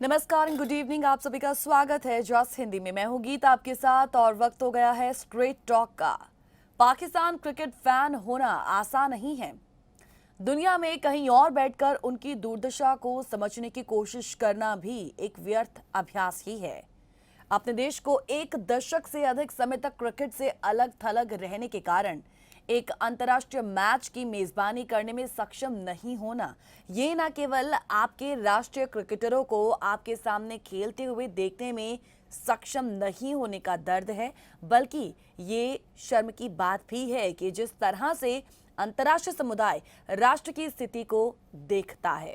नमस्कार and good evening. आप सभी का स्वागत है जस्ट हिंदी में। मैं हूं गीत आपके साथ और वक्त हो गया है स्ट्रेट टॉक का। पाकिस्तान क्रिकेट फैन होना आसान नहीं है। दुनिया में कहीं और बैठकर उनकी दुर्दशा को समझने की कोशिश करना भी एक व्यर्थ अभ्यास ही है। अपने देश को एक दशक से अधिक समय तक क्रिकेट से अलग थलग रहने के कारण एक अंतर्राष्ट्रीय मैच की मेजबानी करने में सक्षम नहीं होना, ये न केवल आपके राष्ट्रीय क्रिकेटरों को आपके सामने खेलते हुए देखने में सक्षम नहीं होने का दर्द है, बल्कि ये शर्म की बात भी है कि जिस तरह से अंतर्राष्ट्रीय समुदाय राष्ट्र की स्थिति को देखता है।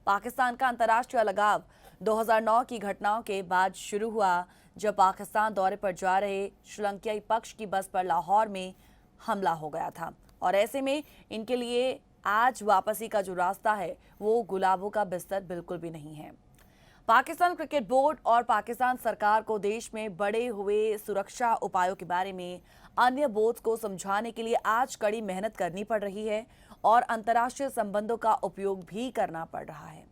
पाकिस्तान का अंतर्राष्ट्रीय अलगाव 2009 की घटनाओं के बाद शुरू हुआ, जब पाकिस्तान दौरे पर जा रहे श्रीलंकाई पक्ष की बस पर लाहौर में हमला हो गया था। और ऐसे में इनके लिए आज वापसी का जो रास्ता है वो गुलाबों का बिस्तर बिल्कुल भी नहीं है। पाकिस्तान क्रिकेट बोर्ड और पाकिस्तान सरकार को देश में बढ़े हुए सुरक्षा उपायों के बारे में अन्य बोर्ड को समझाने के लिए आज कड़ी मेहनत करनी पड़ रही है और अंतर्राष्ट्रीय संबंधों का उपयोग भी करना पड़ रहा है।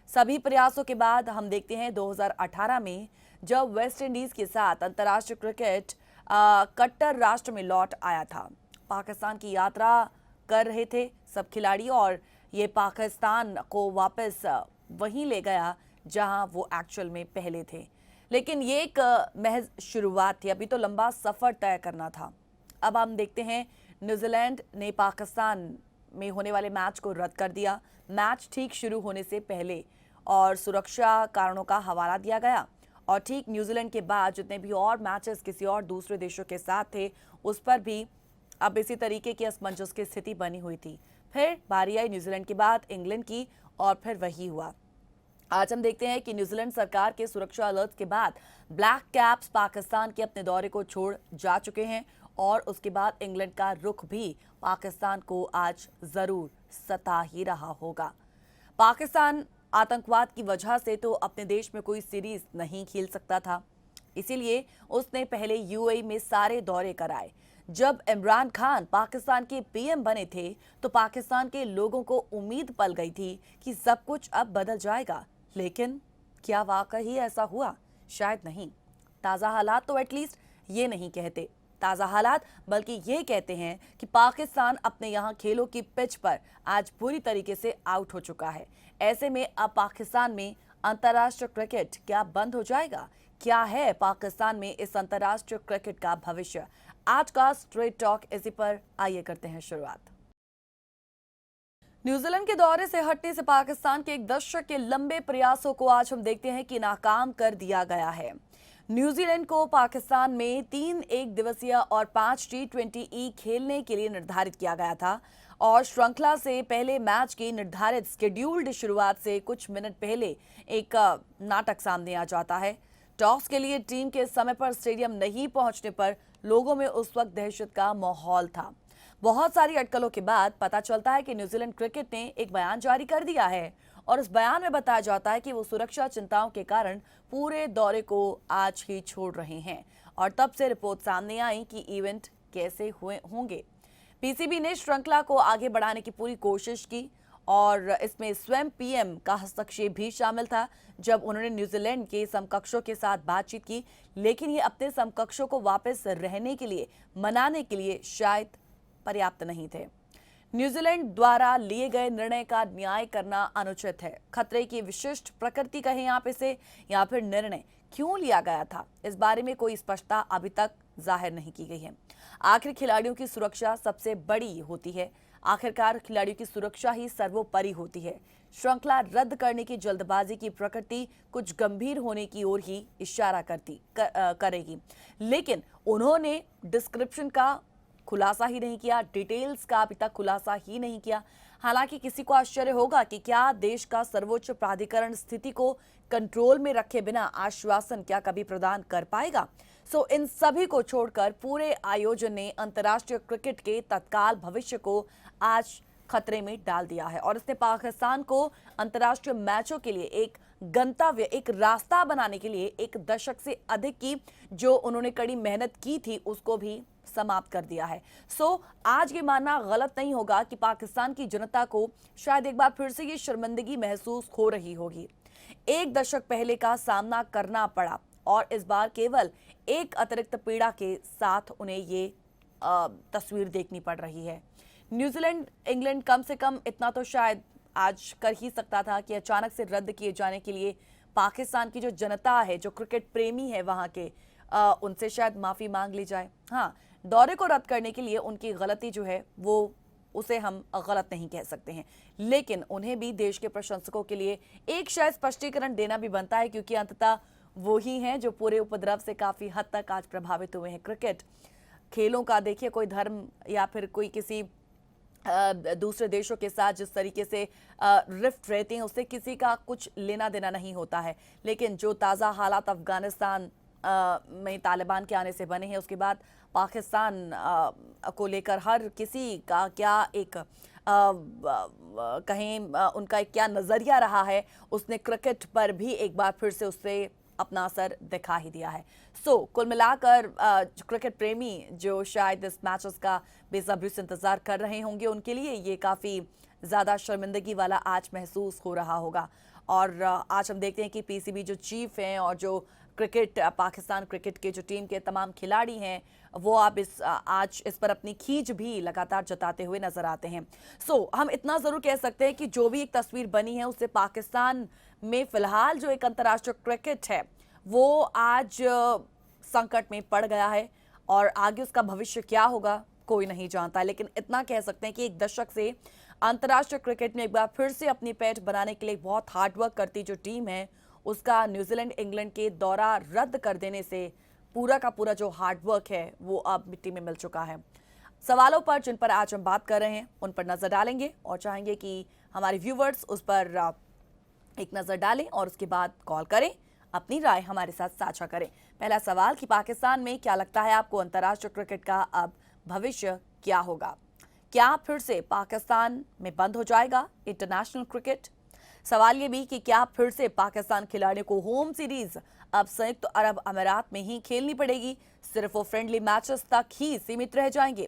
सभी प्रयासों के बाद हम देखते हैं 2018 में जब वेस्ट इंडीज के साथ अंतर्राष्ट्रीय क्रिकेट कट्टर राष्ट्र में लौट आया था। पाकिस्तान की यात्रा कर रहे थे सब खिलाड़ी और ये पाकिस्तान को वापस वहीं ले गया जहां वो एक्चुअल में पहले थे। लेकिन ये एक महज शुरुआत थी, अभी तो लंबा सफर तय करना था। अब हम देखते हैं न्यूजीलैंड ने पाकिस्तान में होने वाले मैच को रद्द कर दिया, मैच ठीक शुरू होने से पहले, और सुरक्षा कारणों का हवाला दिया गया। और ठीक न्यूजीलैंड के बाद जितने भी और मैचेस किसी और दूसरे देशों के साथ थे उस पर भी अब इसी तरीके की असमंजस की स्थिति बनी हुई थी। फिर बारी आई न्यूजीलैंड के बाद इंग्लैंड की और फिर वही हुआ। आज हम देखते हैं कि न्यूजीलैंड सरकार के सुरक्षा अलर्ट के बाद ब्लैक कैप्स पाकिस्तान के अपने दौरे को छोड़ जा चुके हैं और उसके बाद इंग्लैंड का रुख भी पाकिस्तान को आज जरूर सता ही रहा होगा। पाकिस्तान आतंकवाद की वजह से तो अपने देश में कोई सीरीज नहीं खेल सकता था, इसीलिए उसने पहले यूएई में सारे दौरे कराए। जब इमरान खान पाकिस्तान के पीएम बने थे तो पाकिस्तान के लोगों को उम्मीद पल गई थी कि सब कुछ अब बदल जाएगा, लेकिन क्या वाकई ऐसा हुआ? शायद नहीं। ताज़ा हालात तो एटलीस्ट ये नहीं कहते ताज़ा हालात, बल्कि ये कहते हैं कि पाकिस्तान अपने यहाँ खेलों की पिच पर आज पूरी तरीके से आउट हो चुका है। ऐसे में अब पाकिस्तान में अंतर्राष्ट्रीय क्रिकेट क्या बंद हो जाएगा? क्या है पाकिस्तान में इस अंतर्राष्ट्रीय क्रिकेट का भविष्य? आज का स्ट्रेट टॉक इसी पर आइए करते हैं शुरुआत। न्यूजीलैंड के दौरे से हटने से पाकिस्तान के एक दशक के लंबे प्रयासों को आज हम देखते हैं कि नाकाम कर दिया गया है। न्यूजीलैंड को पाकिस्तान में 3 एक दिवसीय और 5 T20 खेलने के लिए निर्धारित किया गया था और श्रृंखला से पहले मैच की निर्धारित शेड्यूल्ड शुरुआत से कुछ मिनट पहले एक नाटक सामने आ जाता है। टॉस के लिए टीम के समय पर स्टेडियम नहीं पहुंचने पर लोगों में उस वक्त दहशत का माहौल था। बहुत सारी अटकलों के बाद पता चलता है कि न्यूजीलैंड क्रिकेट ने एक बयान जारी कर दिया है और इस बयान में बताया जाता है कि वो सुरक्षा चिंताओं के कारण पूरे दौरे को आज ही छोड़ रहे हैं। और तब से रिपोर्ट सामने आई कि इवेंट कैसे हुए होंगे। पीसीबी ने श्रृंखला को आगे बढ़ाने की पूरी कोशिश की और इसमें स्वयं पीएम का हस्तक्षेप भी शामिल था जब उन्होंने न्यूजीलैंड के समकक्षों के साथ बातचीत की, लेकिन ये अपने समकक्षों को वापस रहने के लिए मनाने के लिए शायद पर्याप्त नहीं थे। न्यूजीलैंड द्वारा लिए गए निर्णय का न्याय करना अनुचित है। खतरे की विशिष्ट प्रकृति कहें आप इसे, या फिर निर्णय क्यों लिया गया था, इस बारे में कोई स्पष्टता अभी तक जाहिर नहीं की गई है। आखिर खिलाड़ियों की सुरक्षा सबसे बड़ी होती है। आखिरकार खिलाड़ियों की सुरक्षा ही सर्वोपरि होती है। श्रृंखला रद्द करने की जल्दबाजी की प्रकृति कुछ गंभीर होने की ओर ही इशारा करेगी, लेकिन उन्होंने डिस्क्रिप्शन का खुलासा ही नहीं किया, डिटेल्स का अभी तक खुलासा ही नहीं किया। हालांकि किसी को आश्चर्य होगा कि क्या देश का सर्वोच्च प्राधिकरण स्थिति को कंट्रोल में रखे बिना आश्वासन क्या कभी प्रदान कर पाएगा? इन सभी को छोड़कर पूरे आयोजन ने अंतर्राष्ट्रीय क्रिकेट के तत्काल भविष्य को आज खतरे में डाल दिया है और इसने पाकिस्तान को अंतर्राष्ट्रीय मैचों के लिए एक गंतव्य, एक रास्ता बनाने के लिए एक दशक से अधिक की जो उन्होंने कड़ी मेहनत की थी उसको भी समाप्त कर दिया है। आज ये मानना गलत नहीं होगा कि पाकिस्तान की जनता को शायद एक बार फिर से ये शर्मिंदगी महसूस हो रही होगी। एक दशक पहले का सामना करना पड़ा और इस बार केवल एक अतिरिक्त पीड़ा के साथ उन्हें ये तस्वीर देखनी पड़ रही है। न्यूजीलैंड इंग्लैंड कम से कम इतना तो शायद आज कर ही सकता था कि अचानक से रद्द किए जाने के लिए पाकिस्तान की जो जनता है, जो क्रिकेट प्रेमी है वहां के, उनसे शायद माफी मांग ली जाए। हाँ, दौरे को रद्द करने के लिए उनकी गलती जो है वो उसे हम गलत नहीं कह सकते हैं, लेकिन उन्हें भी देश के प्रशंसकों के लिए एक शायद स्पष्टीकरण देना भी बनता है, क्योंकि अंततः वो ही हैं जो पूरे उपद्रव से काफी हद तक आज प्रभावित हुए हैं। क्रिकेट खेलों का देखिए, कोई धर्म या फिर कोई किसी दूसरे देशों के साथ जिस तरीके से रिफ्ट रहती हैं उससे किसी का कुछ लेना देना नहीं होता है, लेकिन जो ताज़ा हालात अफगानिस्तान में तालिबान के आने से बने हैं, उसके बाद पाकिस्तान को लेकर हर किसी का क्या एक कहें उनका एक क्या नज़रिया रहा है, उसने क्रिकेट पर भी एक बार फिर से उससे अपना असर दिखा ही दिया है। कुल मिलाकर क्रिकेट प्रेमी जो शायद इस मैचेस का बेसब्री से इंतजार कर रहे होंगे, उनके लिए ये काफ़ी ज़्यादा शर्मिंदगी वाला आज महसूस हो रहा होगा। और आज हम देखते हैं कि पीसीबी जो चीफ हैं और जो क्रिकेट पाकिस्तान क्रिकेट के जो टीम के तमाम खिलाड़ी हैं, वो आप आज इस पर अपनी खींच भी लगातार जताते हुए नजर आते हैं। हम इतना ज़रूर कह सकते हैं कि जो भी एक तस्वीर बनी है उससे पाकिस्तान में फिलहाल जो एक अंतर्राष्ट्रीय क्रिकेट है वो आज संकट में पड़ गया है और आगे उसका भविष्य क्या होगा कोई नहीं जानता। लेकिन इतना कह सकते हैं कि एक दशक से अंतर्राष्ट्रीय क्रिकेट में एक बार फिर से अपनी पैठ बनाने के लिए बहुत हार्डवर्क करती जो टीम है, उसका न्यूजीलैंड इंग्लैंड के दौरा रद्द कर देने से पूरा का पूरा जो हार्डवर्क है वो अब मिट्टी में मिल चुका है। सवालों पर जिन पर आज हम बात कर रहे हैं उन पर नजर डालेंगे और चाहेंगे कि हमारे व्यूवर्स उस पर एक नजर डालें और उसके बाद कॉल करें, अपनी राय हमारे साथ साझा करें। पहला सवाल कि पाकिस्तान में क्या लगता है आपको अंतर्राष्ट्रीय क्रिकेट का अब भविष्य क्या होगा? क्या फिर से पाकिस्तान में बंद हो जाएगा इंटरनेशनल क्रिकेट? सवाल ये भी कि क्या फिर से पाकिस्तान खिलाड़ियों को होम सीरीज अब संयुक्त अरब अमीरात में ही खेलनी पड़ेगी, सिर्फ वो फ्रेंडली मैचेस तक ही सीमित रह जाएंगे?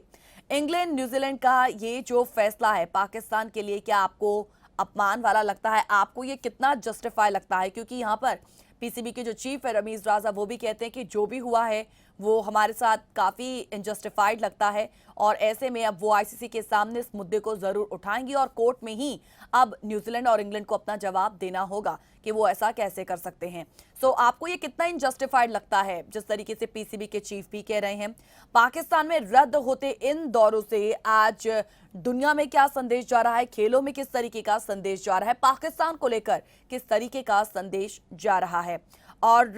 इंग्लैंड न्यूजीलैंड का ये जो फैसला है पाकिस्तान के लिए, क्या आपको अपमान वाला लगता है? आपको ये कितना जस्टिफाई लगता है? क्योंकि यहाँ पर पीसीबी के जो चीफ है रमीज राजा, वो भी कहते हैं कि जो भी हुआ है वो हमारे साथ काफ़ी इनजस्टिफाइड लगता है और ऐसे में अब वो आईसीसी के सामने इस मुद्दे को ज़रूर उठाएंगी और कोर्ट में ही अब न्यूजीलैंड और इंग्लैंड को अपना जवाब देना होगा कि वो ऐसा कैसे कर सकते हैं। आपको ये कितना इनजस्टिफाइड लगता है जिस तरीके से पीसीबी के चीफ भी कह रहे हैं? पाकिस्तान में रद्द होते इन दौरों से आज दुनिया में क्या संदेश जा रहा है? खेलों में किस तरीके का संदेश जा रहा है? पाकिस्तान को लेकर किस तरीके का संदेश जा रहा है? और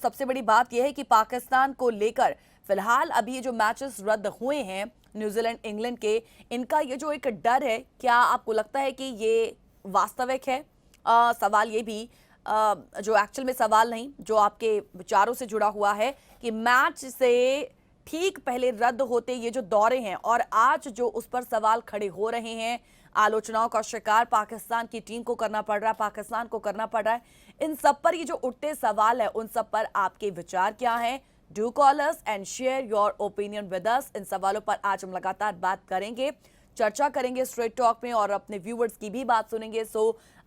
सबसे बड़ी बात यह है कि पाकिस्तान को लेकर फिलहाल अभी ये जो मैचेस रद्द हुए हैं न्यूजीलैंड इंग्लैंड के, इनका ये जो एक डर है, क्या आपको लगता है कि ये वास्तविक है? सवाल ये भी जो एक्चुअल में सवाल नहीं, जो आपके विचारों से जुड़ा हुआ है कि मैच से ठीक पहले रद्द होते ये जो दौरे हैं और आज जो उस पर सवाल खड़े हो रहे हैं, आलोचनाओं का शिकार पाकिस्तान की टीम को करना पड़ रहा है, पाकिस्तान को करना पड़ रहा है, इन सब पर ये जो उठते सवाल है उन सब पर आपके विचार क्या हैं? Do call us and share your opinion with us. इन सवालों पर आज हम लगातार बात करेंगे, चर्चा करेंगे स्ट्रेट टॉक में और अपने व्यूवर्स की भी बात सुनेंगे।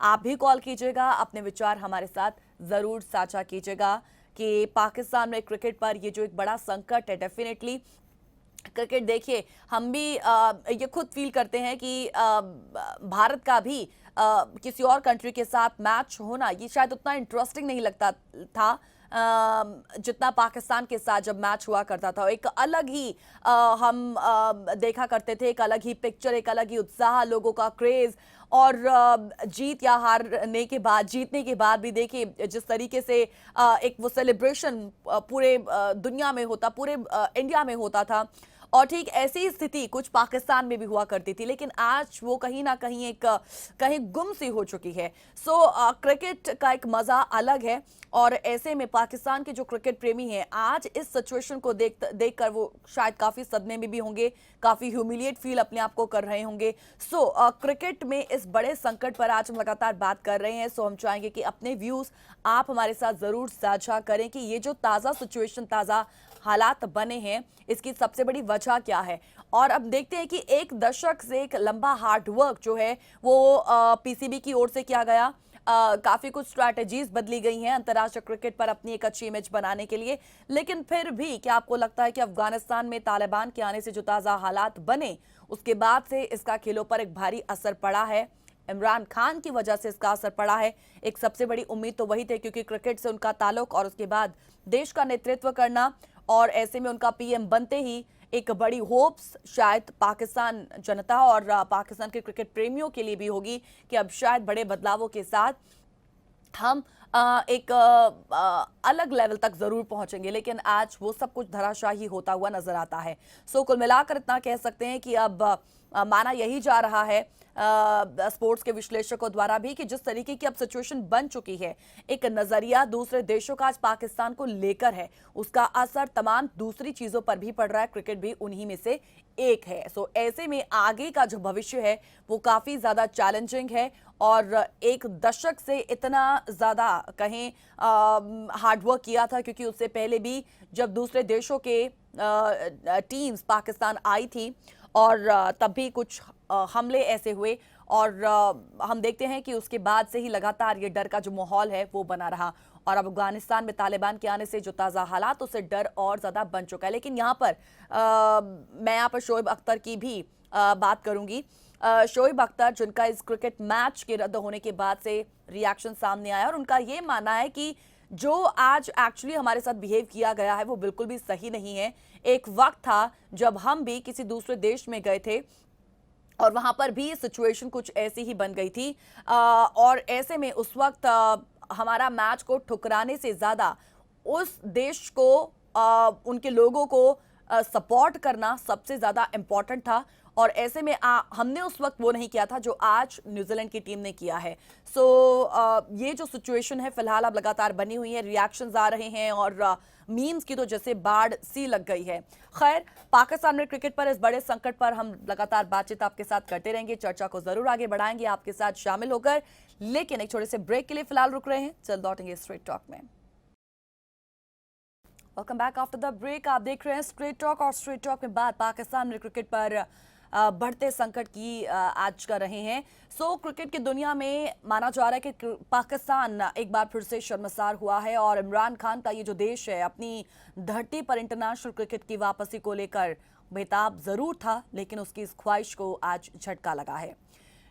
आप भी कॉल कीजिएगा, अपने विचार हमारे साथ जरूर साझा कीजिएगा कि पाकिस्तान में क्रिकेट पर ये जो एक बड़ा संकट है, डेफिनेटली क्रिकेट देखिए हम भी ये खुद फील करते हैं कि भारत का भी किसी और कंट्री के साथ मैच होना ये शायद उतना इंटरेस्टिंग नहीं लगता था जितना पाकिस्तान के साथ जब मैच हुआ करता था। एक अलग ही हम देखा करते थे, एक अलग ही पिक्चर, एक अलग ही उत्साह, लोगों का क्रेज और जीत या हारने के बाद, जीतने के बाद भी देखिए जिस तरीके से एक वो सेलिब्रेशन पूरे दुनिया में होता, पूरे इंडिया में होता था। और ठीक ऐसी स्थिति कुछ पाकिस्तान में भी हुआ करती थी, लेकिन आज वो कहीं ना कहीं एक कहीं गुम सी हो चुकी है। क्रिकेट का एक मजा अलग है और ऐसे में पाकिस्तान के जो क्रिकेट प्रेमी हैं आज इस सिचुएशन को देखकर वो शायद काफी सदमे में भी होंगे, काफी ह्यूमिलिएट फील अपने आप को कर रहे होंगे। क्रिकेट में इस बड़े संकट पर आज हम लगातार बात कर रहे हैं। हम चाहेंगे कि अपने व्यूज आप हमारे साथ जरूर साझा करें कि ये जो ताजा सिचुएशन, ताजा हालात बने हैं, इसकी सबसे बड़ी वजह क्या है। और अब देखते हैं कि एक दशक से एक लंबा हार्ड वर्क जो है वो पीसीबी की ओर से किया गया, काफी कुछ स्ट्रैटेजीज बदली गई हैं अंतर्राष्ट्रीय क्रिकेट पर अपनी एक अच्छी इमेज बनाने के लिए, लेकिन फिर भी क्या आपको लगता है कि अफगानिस्तान में तालिबान के आने से जो ताजा हालात बने उसके बाद से इसका खेलों पर एक भारी असर पड़ा है? इमरान खान की वजह से इसका असर पड़ा है। एक सबसे बड़ी उम्मीद तो वही थी क्योंकि क्रिकेट से उनका ताल्लुक और उसके बाद देश का नेतृत्व करना, और ऐसे में उनका पीएम बनते ही एक बड़ी होप्स शायद पाकिस्तान जनता और पाकिस्तान के क्रिकेट प्रेमियों के लिए भी होगी कि अब शायद बड़े बदलावों के साथ हम एक अलग लेवल तक जरूर पहुंचेंगे, लेकिन आज वो सब कुछ धराशायी होता हुआ नजर आता है। सो कुल मिलाकर इतना कह सकते हैं कि अब माना यही जा रहा है स्पोर्ट्स के विश्लेषकों द्वारा भी कि जिस तरीके की अब सिचुएशन बन चुकी है, एक नजरिया दूसरे देशों का आज पाकिस्तान को लेकर है, उसका असर तमाम दूसरी चीजों पर भी पड़ रहा है। क्रिकेट भी उन्हीं में से एक है। सो ऐसे में आगे का जो भविष्य है वो काफी ज्यादा चैलेंजिंग है, और एक दशक से इतना ज्यादा कहें हार्डवर्क किया था, क्योंकि उससे पहले भी जब दूसरे देशों के टीम्स पाकिस्तान आई थी और तब भी कुछ हमले ऐसे हुए, और हम देखते हैं कि उसके बाद से ही लगातार ये डर का जो माहौल है वो बना रहा, और अब अफगानिस्तान में तालिबान के आने से जो ताज़ा हालात उससे डर और ज़्यादा बन चुका है। लेकिन यहाँ पर मैं यहाँ पर शोएब अख्तर की भी बात करूंगी। शोएब अख्तर जिनका इस क्रिकेट मैच के रद्द होने के बाद से रिएक्शन सामने आया, और उनका ये मानना है कि जो आज एक्चुअली हमारे साथ बिहेव किया गया है वो बिल्कुल भी सही नहीं है। एक वक्त था जब हम भी किसी दूसरे देश में गए थे और वहां पर भी सिचुएशन कुछ ऐसी ही बन गई थी, और ऐसे में उस वक्त हमारा मैच को ठुकराने से ज्यादा उस देश को उनके लोगों को सपोर्ट करना सबसे ज्यादा इंपॉर्टेंट था, और ऐसे में हमने उस वक्त वो नहीं किया था जो आज न्यूजीलैंड की टीम ने किया है। सो ये जो सिचुएशन है फिलहाल अब लगातार बनी हुई है, रिएक्शंस आ रहे हैं और मीम्स की तो जैसे बाढ़ सी लग गई है। खैर, पाकिस्तान में क्रिकेट पर इस बड़े संकट पर हम लगातार बातचीत आपके साथ करते रहेंगे, चर्चा को जरूर आगे बढ़ाएंगे आपके साथ शामिल होकर, लेकिन एक छोटे से ब्रेक के लिए फिलहाल रुक रहे हैं। चल लौटेंगे स्ट्रेट टॉक में। Welcome back after the break. आप देख रहे हैं स्ट्रेट टॉक, और स्ट्रेट टॉक में बात पाकिस्तान में क्रिकेट पर बढ़ते संकट की आज कर रहे हैं। सो क्रिकेट की दुनिया में माना जा रहा है कि पाकिस्तान एक बार फिर से शर्मसार हुआ है, और इमरान खान का ये जो देश है अपनी धरती पर इंटरनेशनल क्रिकेट की वापसी को लेकर बेताब जरूर था, लेकिन उसकी इस ख्वाहिश को आज झटका लगा है।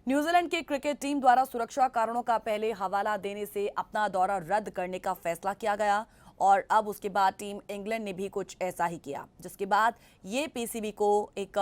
न्यूजीलैंड की क्रिकेट टीम द्वारा सुरक्षा कारणों का पहले हवाला देने से अपना दौरा रद्द करने का फैसला किया गया, और अब उसके बाद टीम इंग्लैंड ने भी कुछ ऐसा ही किया, जिसके बाद ये पीसीबी को एक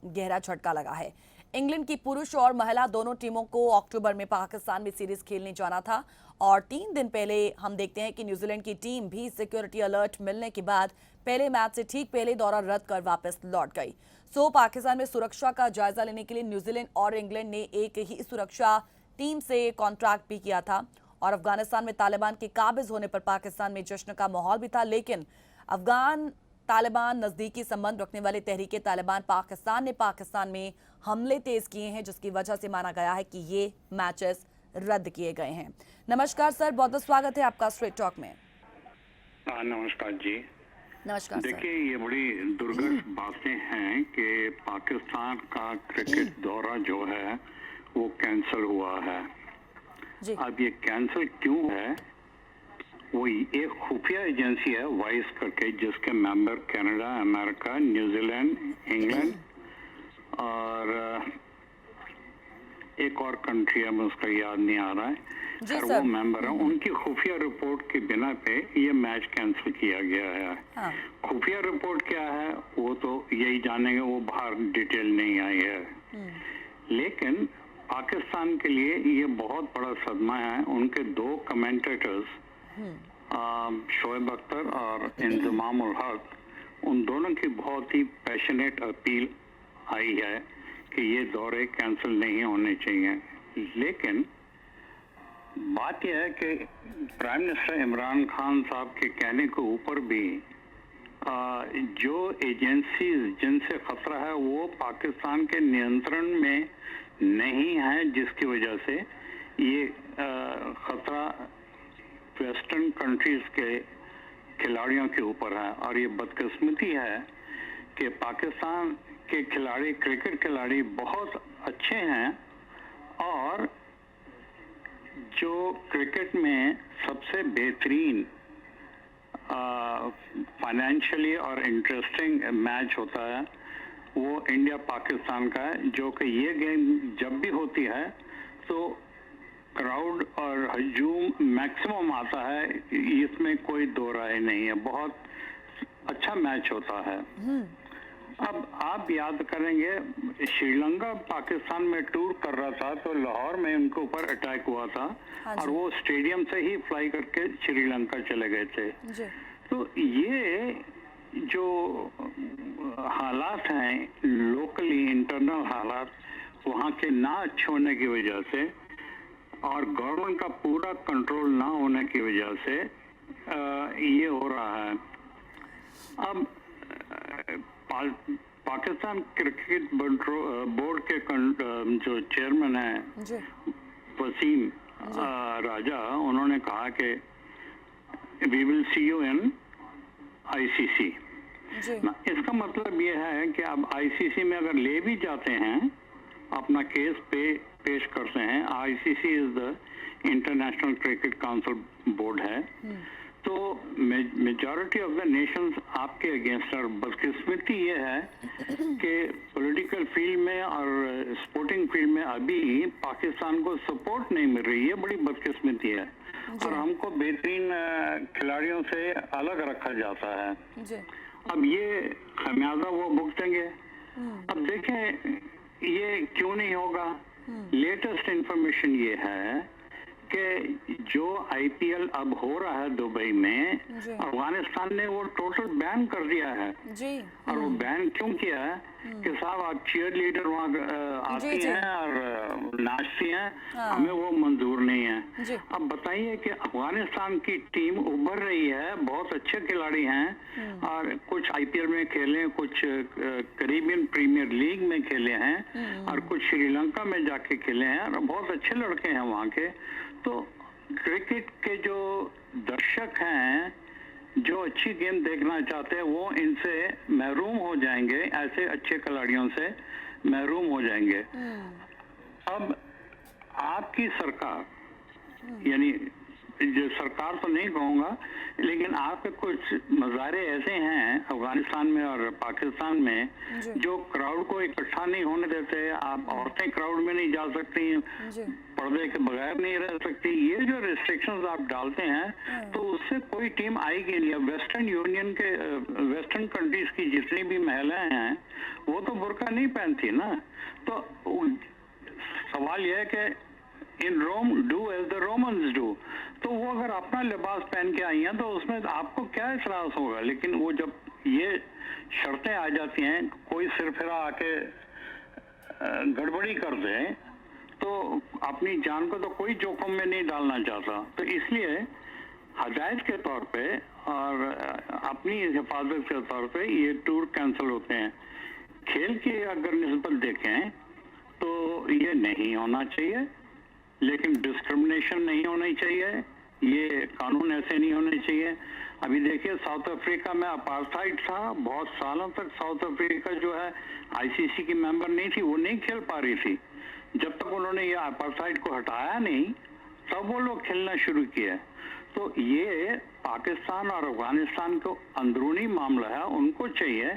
गहरा झटका लगा है। इंग्लैंड की पुरुष और महिला दोनों टीमों को अक्टूबर में पाकिस्तान में सीरीज खेलने जाना था, और 3 दिन पहले हम देखते हैं कि न्यूजीलैंड की टीम भी सिक्योरिटी अलर्ट मिलने के बाद पहले मैच से ठीक पहले दौरा रद्द कर वापस लौट गई। सो पाकिस्तान में सुरक्षा का जायजा लेने के लिए न्यूजीलैंड और इंग्लैंड ने एक ही सुरक्षा टीम से कॉन्ट्रैक्ट भी किया था, और अफगानिस्तान में तालिबान के काबिज होने पर पाकिस्तान में जश्न का माहौल भी था। लेकिन अफगान तालिबान नजदीकी संबंध रखने वाले तहरीके तालिबान पाकिस्तान ने पाकिस्तान में हमले तेज किए हैं, जिसकी वजह से माना गया है कि ये मैचेस रद्द किए गए हैं। नमस्कार सर, बहुत बहुत स्वागत है आपका स्ट्रेट टॉक में। नमस्कार जी। नमस्कार। देखिए, ये बड़ी दुर्गत बातें हैं कि पाकिस्तान का क्रिकेट दौरा जो है वो कैंसिल हुआ है जी। अब ये कैंसिल क्यों है? वो एक खुफिया एजेंसी है वाइस करके, जिसके member Canada, America, New Zealand, England और एक और कंट्री है, मैं उसका याद नहीं आ रहा है, जी वो मेंबर है। उनकी खुफिया रिपोर्ट के बिना पे ये मैच कैंसिल किया गया है। हाँ। खुफिया रिपोर्ट क्या है वो तो यही जानेंगे, वो बाहर डिटेल नहीं आई है। लेकिन पाकिस्तान के लिए ये बहुत बड़ा सदमा है। उनके 2 कमेंटेटर्स शोएब अख्तर और इंजमाम उल हक, उन दोनों की बहुत ही पैशनेट अपील आई है कि ये दौरे कैंसिल नहीं होने चाहिए। लेकिन बात यह है कि प्राइम मिनिस्टर इमरान खान साहब के कहने के ऊपर भी जो एजेंसीज जिनसे खतरा है वो पाकिस्तान के नियंत्रण में नहीं है, जिसकी वजह से ये खतरा वेस्टर्न कंट्रीज के खिलाड़ियों के ऊपर है। और ये बदकिस्मती है कि पाकिस्तान के खिलाड़ी, क्रिकेट खिलाड़ी बहुत अच्छे हैं, और जो क्रिकेट में सबसे बेहतरीन फाइनेंशियली और इंटरेस्टिंग मैच होता है वो इंडिया पाकिस्तान का है, जो कि ये गेम जब भी होती है तो क्राउड और हजूम मैक्सिमम आता है, इसमें कोई दो राय नहीं है, बहुत अच्छा मैच होता है। अब आप याद करेंगे श्रीलंका पाकिस्तान में टूर कर रहा था तो लाहौर में उनके ऊपर अटैक हुआ था और वो स्टेडियम से ही फ्लाई करके श्रीलंका चले गए थे। तो ये जो हालात हैं लोकली इंटरनल हालात वहाँ के ना अच्छे होने की वजह से और गवर्नमेंट का पूरा कंट्रोल ना होने की वजह से ये हो रहा है। अब पाकिस्तान क्रिकेट बोर्ड के जो चेयरमैन है वसीम राजा, उन्होंने कहा कि we will see you in ICC. इसका मतलब ये है कि अब आईसीसी में अगर ले भी जाते हैं अपना केस पेश करते हैं, ICC is the international cricket council board है, तो मेजॉरिटी ऑफ द नेशंस आपके अगेंस्ट है। बदकिस्मती ये है कि पॉलिटिकल फील्ड में और स्पोर्टिंग फील्ड में अभी पाकिस्तान को सपोर्ट नहीं मिल रही है, बड़ी बदकिस्मती है और हमको बेहतरीन खिलाड़ियों से अलग रखा जाता है। अब ये खमियाजा वो भुगतेंगे। अब देखें ये क्यों नहीं होगा। लेटेस्ट इंफॉर्मेशन ये है कि जो आईपीएल अब हो रहा है दुबई में, अफगानिस्तान ने वो टोटल बैन कर दिया है जी। और वो बैन क्यों किया है कि साहब आप चीयर लीडर वहाँ आती हैं और नाचती हैं, हमें वो मंजूर नहीं है। अब बताइए कि अफगानिस्तान की टीम उभर रही है, बहुत अच्छे खिलाड़ी हैं और कुछ आईपीएल में खेले, कुछ कैरिबियन प्रीमियर लीग में खेले हैं और कुछ श्रीलंका में जाके खेले हैं और बहुत अच्छे लड़के हैं वहाँ के। तो क्रिकेट के जो दर्शक हैं जो अच्छी गेम देखना चाहते हैं वो इनसे महरूम हो जाएंगे, ऐसे अच्छे खिलाड़ियों से महरूम हो जाएंगे। अब आपकी सरकार, यानी जो सरकार तो नहीं कहूँगा लेकिन आपके कुछ नज़ारे ऐसे हैं अफगानिस्तान में और पाकिस्तान में जो क्राउड को इकट्ठा नहीं होने देते। आप औरतें क्राउड में नहीं जा सकती, पर्दे के बगैर नहीं रह सकती। ये जो रिस्ट्रिक्शंस आप डालते हैं तो उससे कोई टीम आएगी नहीं। वेस्टर्न यूनियन के वेस्टर्न कंट्रीज की जितनी भी महिलाएं हैं वो तो बुर्का नहीं पहनती ना। तो सवाल यह है कि in Rome do as the Romans do, तो वो अगर अपना लिबास पहन के आई हैं तो उसमें आपको क्या एतराज होगा। लेकिन वो जब ये शर्तें आ जाती हैं, कोई सिरफिरा आके गड़बड़ी कर दे तो अपनी जान को तो कोई जोखिम में नहीं डालना चाहता। तो इसलिए हदायत के तौर पे और अपनी हिफाजत के तौर पे ये टूर कैंसिल होते हैं। खेल की अगर निस्बत देखें तो ये नहीं होना चाहिए, लेकिन डिस्क्रिमिनेशन नहीं होनी चाहिए, ये कानून ऐसे नहीं होने चाहिए। अभी देखिए साउथ अफ्रीका में अपार्थाइड था, बहुत सालों तक साउथ अफ्रीका जो है आईसीसी की मेंबर नहीं थी, वो नहीं खेल पा रही थी। जब तक उन्होंने ये अपार्थाइड को हटाया नहीं तब वो लोग खेलना शुरू किए। तो ये पाकिस्तान और अफगानिस्तान को अंदरूनी मामला है। उनको चाहिए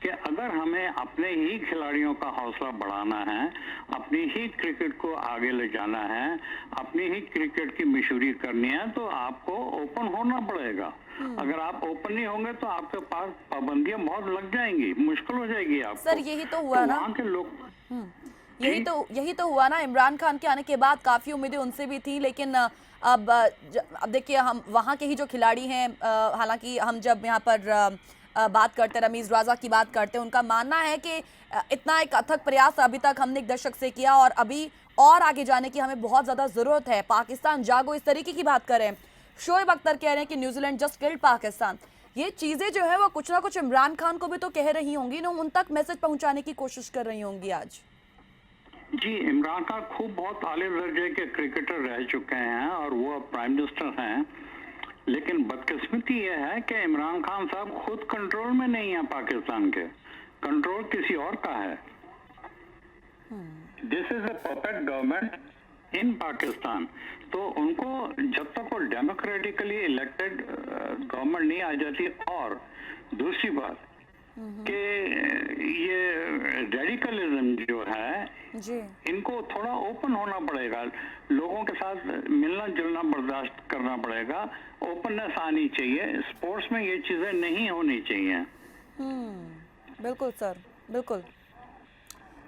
कि अगर हमें अपने ही खिलाड़ियों का हौसला बढ़ाना है, अपनी ही क्रिकेट को आगे ले जाना है, अपनी ही क्रिकेट की मशहूरी करनी है, तो आपको ओपन होना पड़ेगा। अगर आप ओपन नहीं होंगे तो आपके पास पाबंदियां बहुत लग जाएंगी, मुश्किल हो जाएगी आपको। सर यही तो हुआ ना, वहाँ के लोग यही तो हुआ ना। इमरान खान के आने के बाद काफी उम्मीदें उनसे भी थी, लेकिन अब देखिए हम वहाँ के ही जो खिलाड़ी हैं, हालांकि हम जब यहाँ पर बात करते हैं, रमीज राजा की बात करते हैं, उनका मानना है कि इतना एक अथक प्रयास अभी तक हमने एक दशक से किया और अभी और आगे जाने की हमें बहुत ज्यादा जरूरत है। पाकिस्तान जागो, इस तरीके की बात करें। शोएब अख्तर कह रहे हैं कि न्यूजीलैंड जस्ट किल्ड पाकिस्तान। ये चीजें जो है वो कुछ ना कुछ इमरान खान को भी तो कह रही होंगी ना, उन तक मैसेज पहुंचाने की कोशिश कर रही होंगी आज। जी, इमरान खान खूब बहुत आले दर्जे के क्रिकेटर रह चुके हैं और वो अब प्राइम मिनिस्टर हैं, लेकिन बदकिस्मती ये है कि इमरान खान साहब खुद कंट्रोल में नहीं है। पाकिस्तान के कंट्रोल किसी और का है। This is a perfect government in Pakistan, तो उनको जब तक वो डेमोक्रेटिकली इलेक्टेड गवर्नमेंट नहीं आ जाती, और दूसरी बात कि ये रेडिकलिज्म जो है जी इनको थोड़ा ओपन होना पड़ेगा, लोगों के साथ मिलना जुलना बर्दाश्त करना पड़ेगा, ओपननेस आनी चाहिए, स्पोर्ट्स में ये चीजें नहीं होनी चाहिए। बिल्कुल सर, बिल्कुल।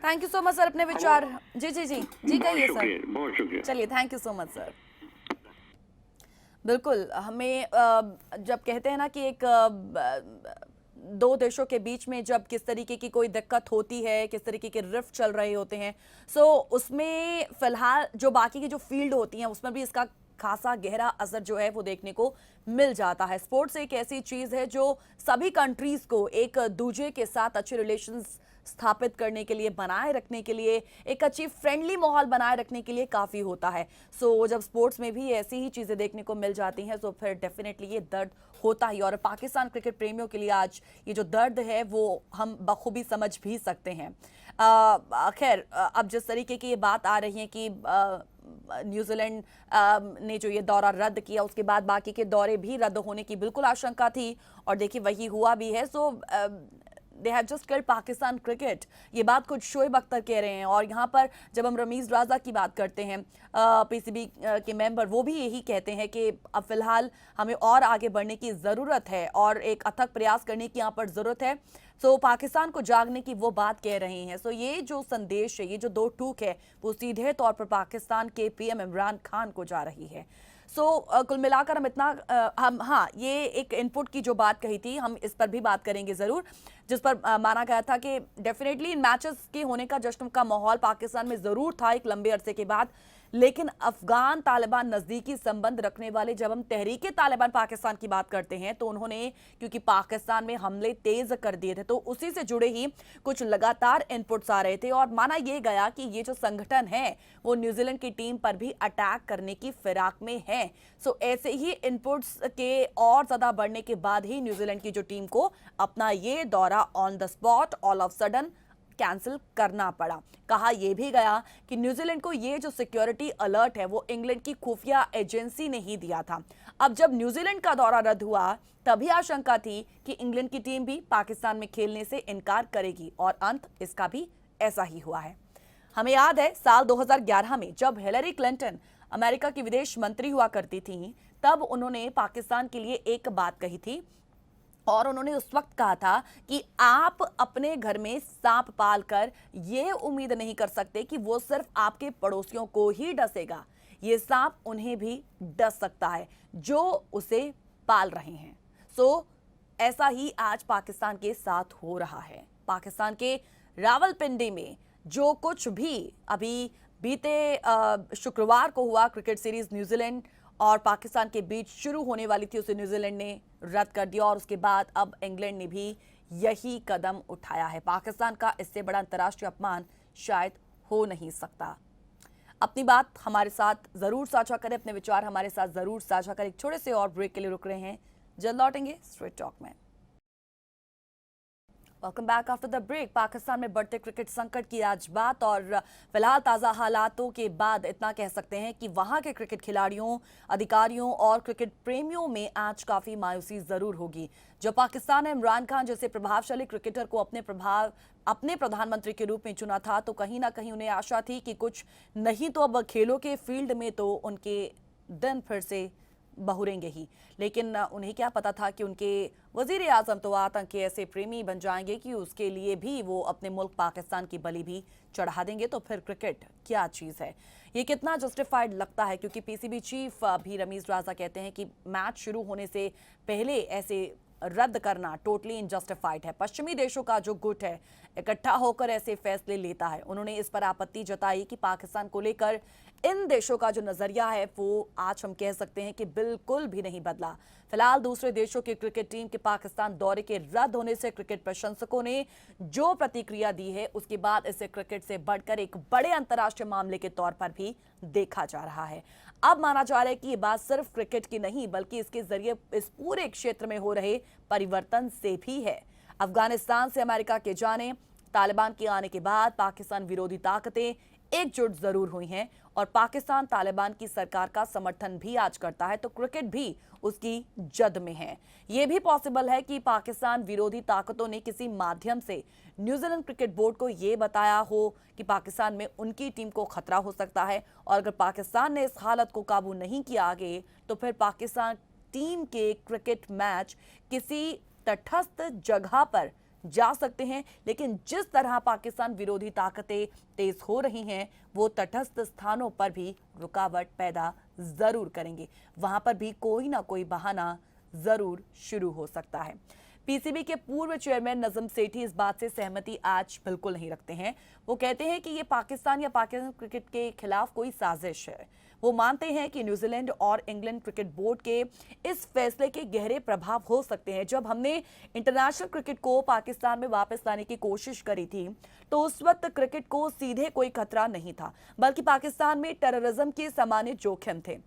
Thank you so much sir अपने विचार। जी जी जी जी कहिए सर। बहुत शुक्रिया। चलिए, thank you so much sir. बिल्कुल, हमें जब कहते हैं ना कि एक दो देशों के बीच में जब किस तरीके की कोई दिक्कत होती है, किस तरीके के रिफ्ट चल रहे होते हैं, सो उसमें फिलहाल जो बाकी की जो फील्ड होती हैं उसमें भी इसका खासा गहरा असर जो है वो देखने को मिल जाता है। स्पोर्ट्स एक ऐसी चीज है जो सभी कंट्रीज को एक दूसरे के साथ अच्छे रिलेशंस स्थापित करने के लिए, बनाए रखने के लिए, एक अच्छी फ्रेंडली माहौल बनाए रखने के लिए काफी होता है। सो जब स्पोर्ट्स में भी ऐसी ही चीजें देखने को मिल जाती हैं तो फिर डेफिनेटली ये दर्द होता ही। और पाकिस्तान क्रिकेट प्रेमियों के लिए आज ये जो दर्द है वो हम बखूबी समझ भी सकते हैं। खैर, अब जिस तरीके की ये बात आ रही है कि न्यूजीलैंड ने जो ये दौरा रद्द किया, उसके बाद बाकी के दौरे भी रद्द होने की बिल्कुल आशंका थी, और देखिए वही हुआ भी है। So they have just killed Pakistan cricket, ये बात कुछ शोएब अख्तर कह रहे हैं। और यहाँ पर जब हम रमीज राजा की बात करते हैं, पीसीबी के मेंबर, वो भी यही कहते हैं कि अब फिलहाल हमें और आगे बढ़ने की ज़रूरत है और एक अथक प्रयास करने की यहाँ पर ज़रूरत है। सो पाकिस्तान को जागने की वो बात कह रहे हैं। सो ये जो संदेश है, ये जो दो टूक है, वो सीधे तौर पर पाकिस्तान के पीएम इमरान खान को जा रही है। सो कुल मिलाकर हम इतना हम हाँ, ये एक इनपुट की जो बात कही थी, हम इस पर भी बात करेंगे ज़रूर, जिस पर माना गया था कि डेफिनेटली इन मैचेस के होने का, जश्न का माहौल पाकिस्तान में ज़रूर था एक लंबे अरसे के बाद। लेकिन अफगान तालिबान नज़दीकी संबंध रखने वाले जब हम तहरीके तालिबान पाकिस्तान की बात करते हैं, तो उन्होंने क्योंकि पाकिस्तान में हमले तेज कर दिए थे, तो उसी से जुड़े ही कुछ लगातार इनपुट्स आ रहे थे और माना यह गया कि ये जो संगठन है वो न्यूजीलैंड की टीम पर भी अटैक करने की फिराक में है। सो ऐसे ही इनपुट्स के और ज्यादा बढ़ने के बाद ही न्यूजीलैंड की जो टीम को अपना ये दौरा on the spot all of sudden cancel करना पड़ा। कहा यह भी गया कि न्यूजीलैंड को ये जो सिक्योरिटी अलर्ट है वो इंग्लैंड की खुफिया एजेंसी ने ही दिया था। अब जब न्यूजीलैंड का दौरा रद्द हुआ, तभी आशंका थी कि इंग्लैंड की टीम भी पाकिस्तान में खेलने से इनकार करेगी, और अंत इसका भी ऐसा ही हुआ है। हमें याद है साल 2011 में जब हिलरी क्लिंटन अमेरिका की विदेश मंत्री हुआ करती थी, तब उन्होंने पाकिस्तान के लिए एक बात कही थी, और उन्होंने उस वक्त कहा था कि आप अपने घर में सांप पालकर यह उम्मीद नहीं कर सकते कि वो सिर्फ आपके पड़ोसियों को ही डसेगा, ये सांप उन्हें भी डस सकता है जो उसे पाल रहे हैं। सो ऐसा ही आज पाकिस्तान के साथ हो रहा है। पाकिस्तान के रावलपिंडी में जो कुछ भी अभी बीते शुक्रवार को हुआ, क्रिकेट सीरीज न्यूजीलैंड और पाकिस्तान के बीच शुरू होने वाली थी, उसे न्यूजीलैंड ने रद्द कर दिया, और उसके बाद अब इंग्लैंड ने भी यही कदम उठाया है। पाकिस्तान का इससे बड़ा अंतर्राष्ट्रीय अपमान शायद हो नहीं सकता। अपनी बात हमारे साथ जरूर साझा करें, अपने विचार हमारे साथ जरूर साझा करें। एक छोटे से और ब्रेक के लिए रुक रहे हैं, जल्द लौटेंगे स्ट्रेट टॉक में। Welcome back after the break. Pakistan में बढ़ते क्रिकेट संकट की आज बात, और फिलहाल ताज़ा हालातों के बाद इतना कह सकते हैं कि वहां के क्रिकेट खिलाड़ियों, अधिकारियों और क्रिकेट प्रेमियों में आज काफ़ी मायूसी ज़रूर होगी। जब पाकिस्तान ने इमरान खान जैसे प्रभावशाली क्रिकेटर को अपने प्रधानमंत्री के रूप में चुना था, तो कहीं ना कहीं उन्हें आशा थी कि कुछ नहीं तो अब खेलों के फील्ड में तो उनके दिन फिर से बहुरेंगे ही। लेकिन उन्हें क्या पता था कि उनके वजीर आजम तो आतंक के ऐसे प्रेमी बन जाएंगे कि उसके लिए भी वो अपने मुल्क पाकिस्तान की बलि भी चढ़ा देंगे। तो फिर क्रिकेट क्या चीज़ है, ये कितना जस्टिफाइड लगता है? क्योंकि पीसीबी चीफ भी रमीज राजा कहते हैं कि मैच शुरू होने से पहले ऐसे रद्द करना टोटली इनजस्टिफाइड है। पश्चिमी देशों का जो गुट है इकट्ठा होकर ऐसे फैसले लेता है। उन्होंने इस पर आपत्ति जताई कि पाकिस्तान को लेकर इन देशों का जो नजरिया है वो आज हम कह सकते हैं कि बिल्कुल भी नहीं बदला। फिलहाल दूसरे देशों की क्रिकेट टीम के पाकिस्तान दौरे के रद्द होने से क्रिकेट प्रशंसकों ने जो प्रतिक्रिया दी है, उसके बाद इसे क्रिकेट से बढ़कर एक बड़े अंतर्राष्ट्रीय मामले के तौर पर भी देखा जा रहा है। अब माना जा रहा है कि ये बात सिर्फ क्रिकेट की नहीं, बल्कि इसके जरिए इस पूरे क्षेत्र में हो रहे परिवर्तन से भी है। अफगानिस्तान से अमेरिका के जाने, तालिबान के आने के बाद पाकिस्तान विरोधी ताकतें एकजुट जरूर हुई हैं, और पाकिस्तान तालिबान की सरकार का समर्थन भी आज करता है, तो क्रिकेट भी उसकी जद में है। यह भी पॉसिबल है कि पाकिस्तान विरोधी ताकतों ने किसी माध्यम से न्यूजीलैंड क्रिकेट बोर्ड को यह बताया हो कि पाकिस्तान में उनकी टीम को खतरा हो सकता है, और अगर पाकिस्तान ने इस हालत को काबू नहीं किया आगे, तो फिर पाकिस्तान टीम के क्रिकेट मैच किसी तटस्थ जगह पर जा सकते हैं। लेकिन जिस तरह पाकिस्तान विरोधी ताकतें तेज हो रही हैं, वो तटस्थ स्थानों पर भी रुकावट पैदा जरूर करेंगे। वहां पर भी कोई ना कोई बहाना जरूर शुरू हो सकता है। पीसीबी के पूर्व चेयरमैन नजम सेठी इस बात से सहमति आज बिल्कुल नहीं रखते हैं। वो कहते हैं कि ये पाकिस्तान या पाकिस्तान क्रिकेट के खिलाफ कोई साजिश है। वो मानते हैं कि न्यूजीलैंड और इंग्लैंड क्रिकेट बोर्ड के इस फैसले के गहरे प्रभाव हो सकते हैं। जब हमने इंटरनेशनल क्रिकेट को पाकिस्तान में वापस लाने की कोशिश करी थी, तो उस वक्त क्रिकेट को सीधे कोई खतरा नहीं था, बल्कि पाकिस्तान में टेररिज्म के सामान्य जोखिम थे।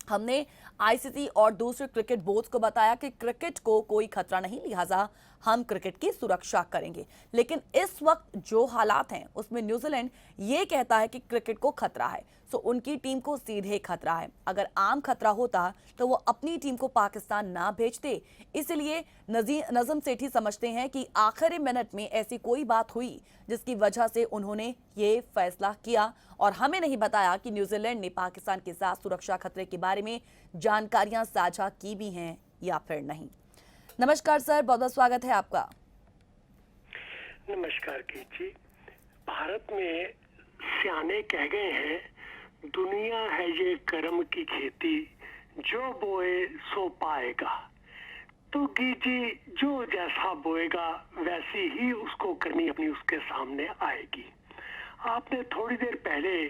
हमने आईसीसी और दूसरे क्रिकेट बोर्ड्स को बताया कि क्रिकेट को कोई खतरा नहीं, लिहाजा हम क्रिकेट की सुरक्षा करेंगे। लेकिन इस वक्त जो हालात हैं, उसमें न्यूजीलैंड ये कहता है कि क्रिकेट को खतरा है, तो उनकी टीम को सीधे खतरा है। अगर आम खतरा होता तो वो अपनी टीम को पाकिस्तान ना भेजते। इसलिए नजम सेठी समझते हैं कि आखिरी मिनट में ऐसी कोई बात हुई जिसकी वजह से उन्होंने ये फैसला किया, और हमें नहीं बताया कि न्यूजीलैंड ने पाकिस्तान के साथ सुरक्षा खतरे के बारे में जानकारियां साझा की भी हैं या फिर नहीं। नमस्कार सर, बहुत बहुत स्वागत है आपका। नमस्कार जी। भारत में सियाने कह गए हैं, दुनिया है ये कर्म की खेती, जो बोए सो पाएगा। तो जी जो जैसा बोएगा वैसी ही उसको करनी अपनी उसके सामने आएगी। आपने थोड़ी देर पहले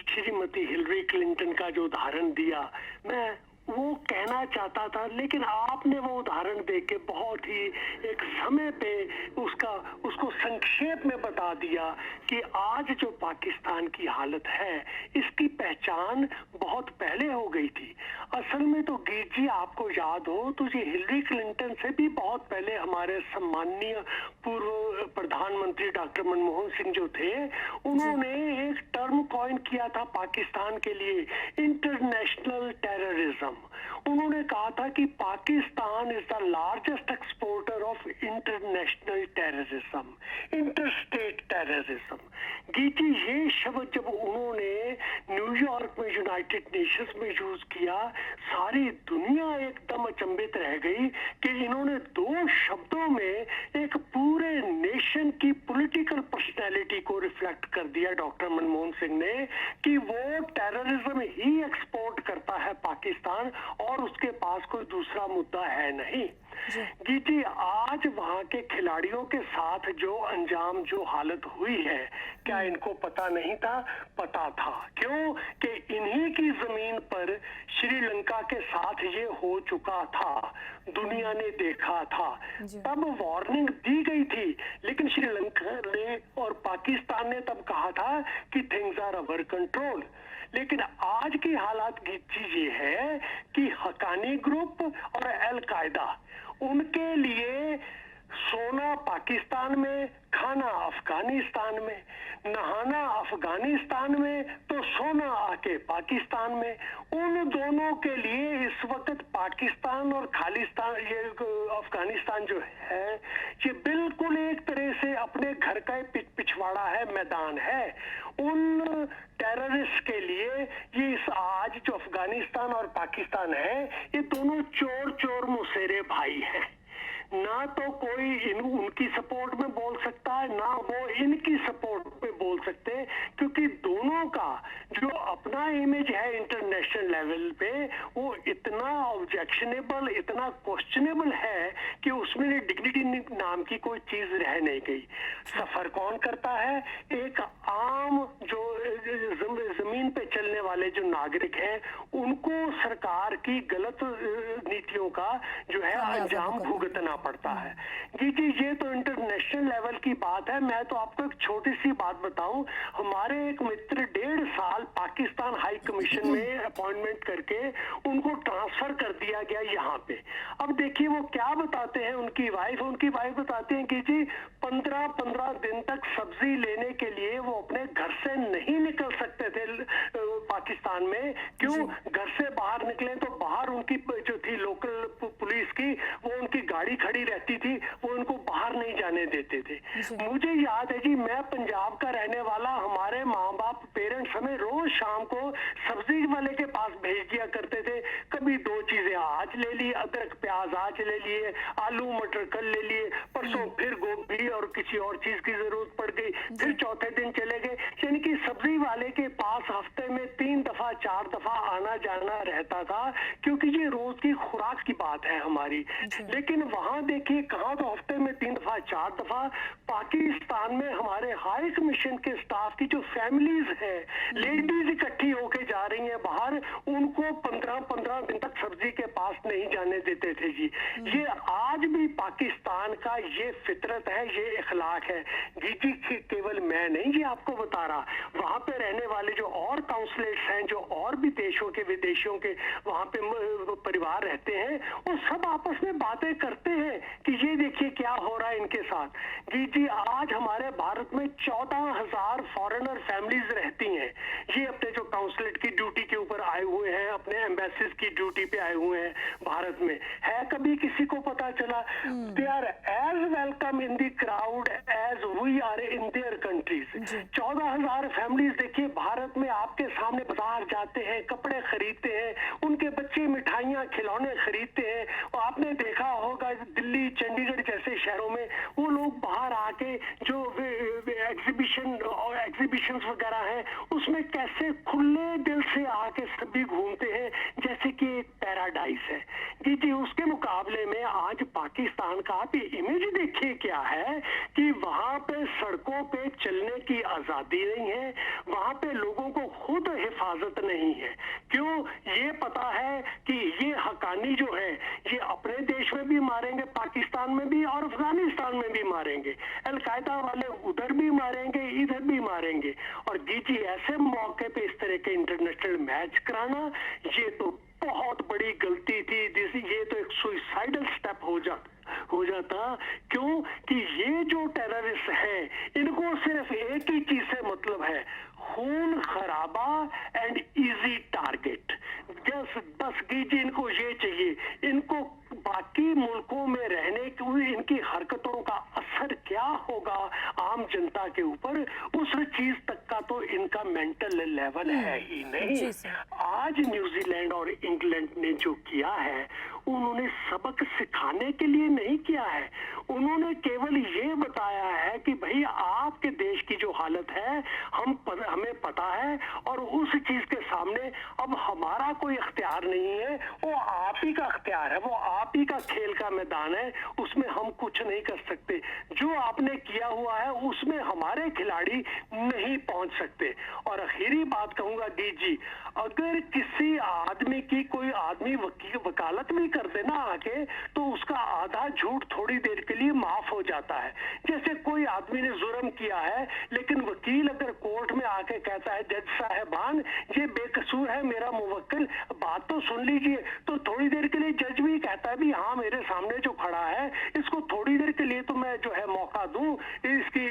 श्रीमती हिलरी क्लिंटन का जो उदाहरण दिया, मैं वो कहना चाहता था, लेकिन आपने वो उदाहरण देके बहुत ही एक समय पे उसको संक्षेप में बता दिया कि आज जो पाकिस्तान की हालत है, इसकी पहचान बहुत पहले हो गई थी। असल में तो गीत जी, आपको याद हो तो ये हिलरी क्लिंटन से भी बहुत पहले हमारे सम्माननीय पूर्व प्रधानमंत्री डॉक्टर मनमोहन सिंह जो थे, उन्होंने एक टर्म कॉइन किया था पाकिस्तान के लिए, इंटरनेशनल टेररिज्म। उन्होंने कहा था कि Pakistan is the largest exporter of international terrorism, interstate terrorism. Geeti, ये शब्द जब उन्होंने न्यूयॉर्क में यूनाइटेड नेशंस में यूज किया, सारी दुनिया एकदम अचंभित रह गई कि इन्होंने दो शब्दों में एक पूरे नेशन की पॉलिटिकल पर्सनैलिटी को रिफ्लेक्ट कर दिया डॉक्टर मनमोहन सिंह ने, कि वो टेररिज्म ही एक्सपोर्ट करता है पाकिस्तान, और उसके पास कोई दूसरा मुद्दा है नहीं। गीती, आज वहां के खिलाड़ियों के साथ जो अंजाम, जो हालत हुई है, क्या इनको पता नहीं था? पता था। क्यों? कि इन्हीं की जमीन पर श्रीलंका के साथ ये हो चुका था, दुनिया ने देखा था, तब वार्निंग दी गई थी, लेकिन श्रीलंका ने और पाकिस्तान ने तब कहा था कि थिंग्स आर अंडर कंट्रोल। लेकिन आज की हालात की चीज ये है कि हकानी ग्रुप और अल कायदा, उनके लिए सोना पाकिस्तान में, खाना अफगानिस्तान में, नहाना अफगानिस्तान में, तो सोना आके पाकिस्तान में। उन दोनों के लिए इस वक्त पाकिस्तान और खालिस्तान, ये अफगानिस्तान जो है, ये बिल्कुल एक तरह से अपने घर का पिछवाड़ा है, मैदान है। उन टेररिस्ट के लिए ये इस आज जो अफगानिस्तान और पाकिस्तान है, ये दोनों चोर चोर मुसेरे भाई हैं। ना तो कोई उनकी सपोर्ट में बोल सकता है, ना वो इनकी सपोर्ट में बोल सकते, क्योंकि दोनों का जो अपना इमेज है इंटरनेशनल लेवल पे, वो इतना ऑब्जेक्शनेबल, इतना क्वेश्चनेबल है कि उसमें डिग्निटी नाम की कोई चीज रह नहीं गई। सफर कौन करता है? एक आम जो जमीन पे चलने वाले जो नागरिक हैं, उनको सरकार की गलत नीतियों का जो है अंजाम भुगतना पड़ता है। जी जी, ये तो इंटरनेशनल लेवल की बात है। मैं तो आपको एक छोटी सी बात बताऊं, हमारे एक मित्र 1.5 साल पाकिस्तान हाई कमीशन में अपॉइंटमेंट करके उनको ट्रांसफर कर दिया गया यहाँ पे। अब देखिए वो क्या बताते हैं, उनकी वाइफ बताते हैं कि जी 15-15 दिन तक सब्जी लेने के लिए वो अपने घर से नहीं निकल सकते थे पाकिस्तान में। क्यों? घर से बाहर निकले तो बाहर उनकी जो थी लोकल पुलिस की, वो उनकी गाड़ी खड़ी रहती थी, वो उनको बाहर नहीं जाने देते थे। मुझे याद है जी, मैं पंजाब का रहने वाला, हमारे माँ बाप पेरेंट्स हमें रोज शाम को सब्जी वाले के पास भेज दिया करते थे। कभी 2 चीजें आज ले ली, अदरक प्याज आज ले लिए, आलू मटर कल ले लिए, परसों फिर गोभी और किसी और चीज की जरूरत पड़ गई, फिर चौथे दिन चले गए। यानी कि सब्जी वाले के पास हफ्ते में 3 दफा 4 दफा आना जाना रहता था, क्योंकि ये रोज की खुराक की बात है हमारी। लेकिन वहां देखिए कहाँ तो हफ्ते में 3 दफा 4 दफा पाकिस्तान में हमारे हाई कमीशन के स्टाफ की जो फैमिलीज है, लेडीज इकट्ठी होके जा रही हैं बाहर, उनको 15-15 दिन तक सब्जी के पास नहीं जाने देते थे जी। ये आज भी पाकिस्तान का ये फितरत है, ये इखलाक है जी। केवल मैं नहीं जी आपको बता रहा, वहां पे रहने वाले जो और काउंसलेट्स हैं, जो और भी देशों के विदेशों के वहां पे परिवार रहते हैं, वो सब आपस में बातें करते हैं कि ये देखिए क्या हो रहा है इनके साथ। जी आज हमारे भारत में 14,000 फॉरेनर फैमिलीज रहती हैं। ये अपने जो काउंसलेट की ड्यूटी के ऊपर आए हुए हैं, अपने एम्बेसीज की ड्यूटी पे आए हुए हैं भारत में। है कभी किसी को पता चला? They are as welcome in the crowd as we are in their countries. 14,000 families देखिए भारत में आपके सामने बाजार जाते हैं, कपड़े खरीदते हैं, उनके बच्चे मिठाइयाँ खिलौने खरीदते हैं। और आपने देखा होगा दिल्ली चंडीगढ़ जैसे शहरों में वो लोग बाहर आके जो एग्जीबिशंस वगैरह हैं उसमें कैसे खुले दिल से आके सभी घूमते हैं, जैसे कि एक पैराडाइस है जी। उसके मुकाबले में आज पाकिस्तान का आप इमेज देखिए क्या है कि वहां पे सड़कों पे चलने की आजादी नहीं है, वहां पे लोगों को खुद हिफाजत नहीं है। क्यों? ये पता है कि ये हकानी जो है ये अपने देश में भी मारेंगे, पाकिस्तान में भी और अफगानिस्तान में भी मारेंगे, अलकायदा वाले उधर भी मारेंगे, इधर भी मारेंगे। और जी ऐसे मौके पे इस तरह के इंटरनेशनल मैच कराना ये तो बहुत बड़ी गलती थी। ये तो एक सुइसाइडल स्टेप हो जाता। क्यों कि ये जो टेररिस्ट हैं इनको सिर्फ एक ही चीज से मतलब है, खून खराबा एंड इजी टारगेट। बस जी इनको ये चाहिए, इनको बाकी मुल्कों में रहने की इनकी हरकतों का असर क्या होगा आम जनता के ऊपर, उस चीज तक का तो इनका मेंटल लेवल है ही नहीं। आज न्यूजीलैंड और इंग्लैंड ने जो किया है उन्होंने सबक सिखाने के लिए नहीं किया है, उन्होंने केवल ये बताया है कि भाई आपके देश की जो हालत है हमें पता है और उस चीज के सामने अब हमारा कोई इख्तियार नहीं है, वो आप ही का इख्तियार है, वो आप ही का खेल का मैदान है, उसमें हम कुछ नहीं कर सकते। जो आपने किया हुआ है उसमें हमारे खिलाड़ी नहीं पहुंच सकते। और आखिरी बात कहूंगा जी, अगर किसी आदमी की कोई आदमी वकालत भी कर देना आके तो उसका आधा झूठ थोड़ी देर के लिए माफ हो जाता है। जैसे कोई आदमी ने जुर्म किया है लेकिन वकील अगर कोर्ट में आके कहता है जज साहबान ये बेकसूर है मेरा मुवक्किल, बात तो सुन लीजिए, तो थोड़ी देर के लिए जज भी कहता है भी हाँ मेरे सामने जो खड़ा है इसको थोड़ी देर के लिए तो मैं जो है मौका दूं इसकी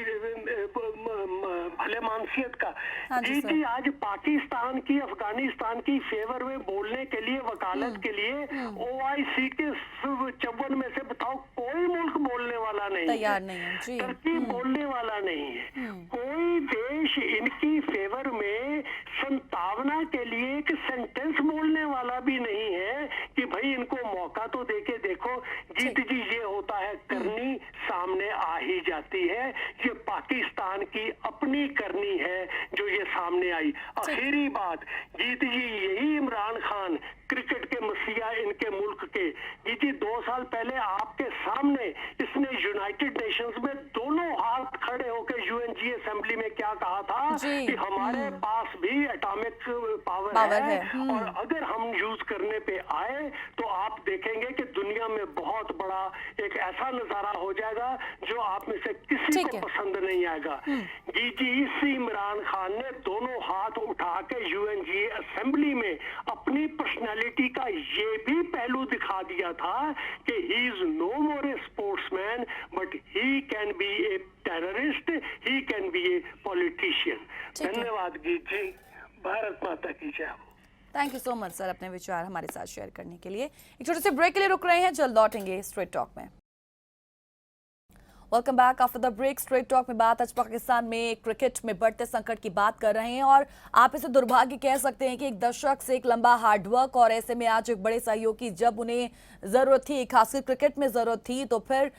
भले मानसियत का। जी आज पाकिस्तान की अफगानिस्तान की फेवर में बोलने के लिए, वकालत के लिए OIC के 54 में से बताओ कोई मुल्क बोलने वाला नहीं तैयार नहीं है, टर्की बोलने वाला नहीं है, कोई देश इनकी फेवर में 57 के लिए एक सेंटेंस बोलने वाला भी नहीं है कि भाई इनको मौका तो देके देखो। जीत जी ये होता है करनी सामने आ ही जाती है, ये पाकिस्तान की अपनी करनी है जो ये सामने आई। आखिरी बात गीत जी, यही इमरान खान क्रिकेट के मसीहा इनके मुल्क के, गीत जी 2 साल पहले आपके सामने इसने यूनाइटेड नेशंस में दोनों हाथ खड़े होकर यूएनजी असेंबली में क्या कहा था कि हमारे पास भी एटॉमिक पावर है और अगर हम यूज करने पे आए तो आप देखेंगे कि दुनिया में बहुत बड़ा एक ऐसा नजारा हो जाएगा जो आप में से किसी को पसंद नहीं आएगा। जी इसी इमरान खान ने दोनों हाथ उठा के यूएनजी असेंबली में अपनी पर्सनालिटी का ये भी पहलू दिखा दिया था कि he is no more a sportsman but he can be a terrorist, he can be a politician. धन्यवाद गीत जी, भारत माता की जय। Thank you so much sir अपने विचार हमारे साथ शेयर करने के लिए। एक छोटे से ब्रेक के लिए रुक रहे हैं, जल्द लौटेंगे स्ट्रेट टॉक में। Welcome back after the break. Straight talk में बात आज पाकिस्तान में क्रिकेट में बढ़ते संकट की बात कर रहे हैं और आप इसे दुर्भाग्य कह सकते हैं कि एक दशक से एक लंबा हार्डवर्क और ऐसे में आज एक बड़े सहयोग की जब उन्हें ज़रूरत थी, खासकर क्रिकेट में ज़रूरत थी, तो फिर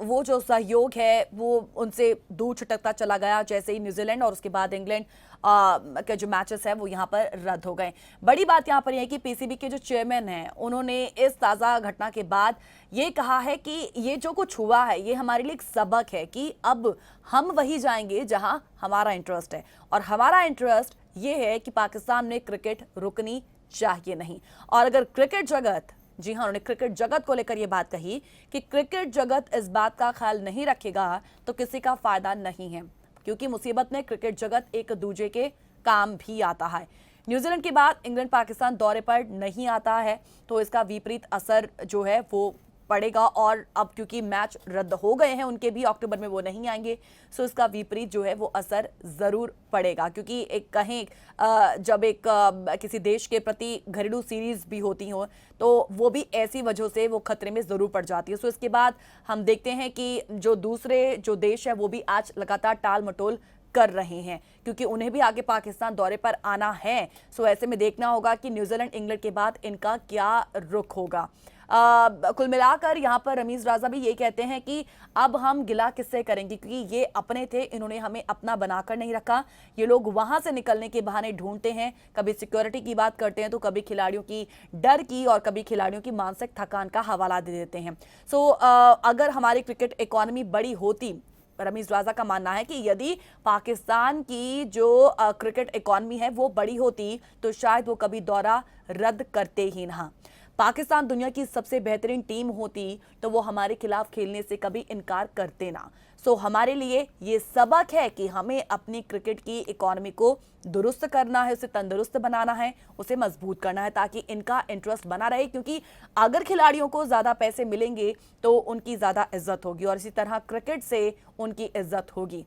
वो जो सहयोग है वो उनसे दूर छिटकता चला गया। जैसे ही न्यूजीलैंड और उसके बाद इंग्लैंड के जो मैचेस हैं वो यहाँ पर रद्द हो गए। बड़ी बात यहाँ पर यह है कि पीसीबी के जो चेयरमैन हैं उन्होंने इस ताज़ा घटना के बाद ये कहा है कि ये जो कुछ हुआ है ये हमारे लिए एक सबक है कि अब हम वही जाएंगे जहां हमारा इंटरेस्ट है, और हमारा इंटरेस्ट ये है कि पाकिस्तान में क्रिकेट रुकनी चाहिए नहीं। और अगर क्रिकेट जगत, जी हाँ, उन्होंने क्रिकेट जगत को लेकर ये बात कही कि क्रिकेट जगत इस बात का ख्याल नहीं रखेगा तो किसी का फायदा नहीं है, क्योंकि मुसीबत में क्रिकेट जगत एक दूसरे के काम भी आता है। न्यूजीलैंड के बाद इंग्लैंड पाकिस्तान दौरे पर नहीं आता है तो इसका विपरीत असर जो है वो पड़ेगा, और अब क्योंकि मैच रद्द हो गए हैं उनके भी, अक्टूबर में वो नहीं आएंगे, सो इसका विपरीत जो है वो असर ज़रूर पड़ेगा। क्योंकि एक कहें जब एक किसी देश के प्रति घरेलू सीरीज भी होती हो तो वो भी ऐसी वजह से वो खतरे में ज़रूर पड़ जाती है। सो इसके बाद हम देखते हैं कि जो दूसरे जो देश है वो भी आज लगातार टाल मटोल कर रहे हैं, क्योंकि उन्हें भी आगे पाकिस्तान दौरे पर आना है। सो ऐसे में देखना होगा कि न्यूजीलैंड इंग्लैंड के बाद इनका क्या रुख होगा। कुल मिलाकर यहाँ पर रमीज राजा भी ये कहते हैं कि अब हम गिला किससे करेंगे, क्योंकि ये अपने थे, इन्होंने हमें अपना बनाकर नहीं रखा। ये लोग वहां से निकलने के बहाने ढूंढते हैं, कभी सिक्योरिटी की बात करते हैं तो कभी खिलाड़ियों की डर की और कभी खिलाड़ियों की मानसिक थकान का हवाला दे देते हैं। सो अगर हमारी क्रिकेट इकोनॉमी बड़ी होती, रमीज राजा का मानना है कि यदि पाकिस्तान की जो क्रिकेट इकोनॉमी है वो बड़ी होती तो शायद वो कभी दौरा रद्द करते ही ना। पाकिस्तान दुनिया की सबसे बेहतरीन टीम होती तो वो हमारे खिलाफ खेलने से कभी इनकार करते ना। सो हमारे लिए ये सबक है कि हमें अपनी क्रिकेट की इकोनॉमी को दुरुस्त करना है, उसे तंदुरुस्त बनाना है, उसे मजबूत करना है ताकि इनका इंटरेस्ट बना रहे। क्योंकि अगर खिलाड़ियों को ज़्यादा पैसे मिलेंगे तो उनकी ज़्यादा इज्जत होगी और इसी तरह क्रिकेट से उनकी इज्जत होगी।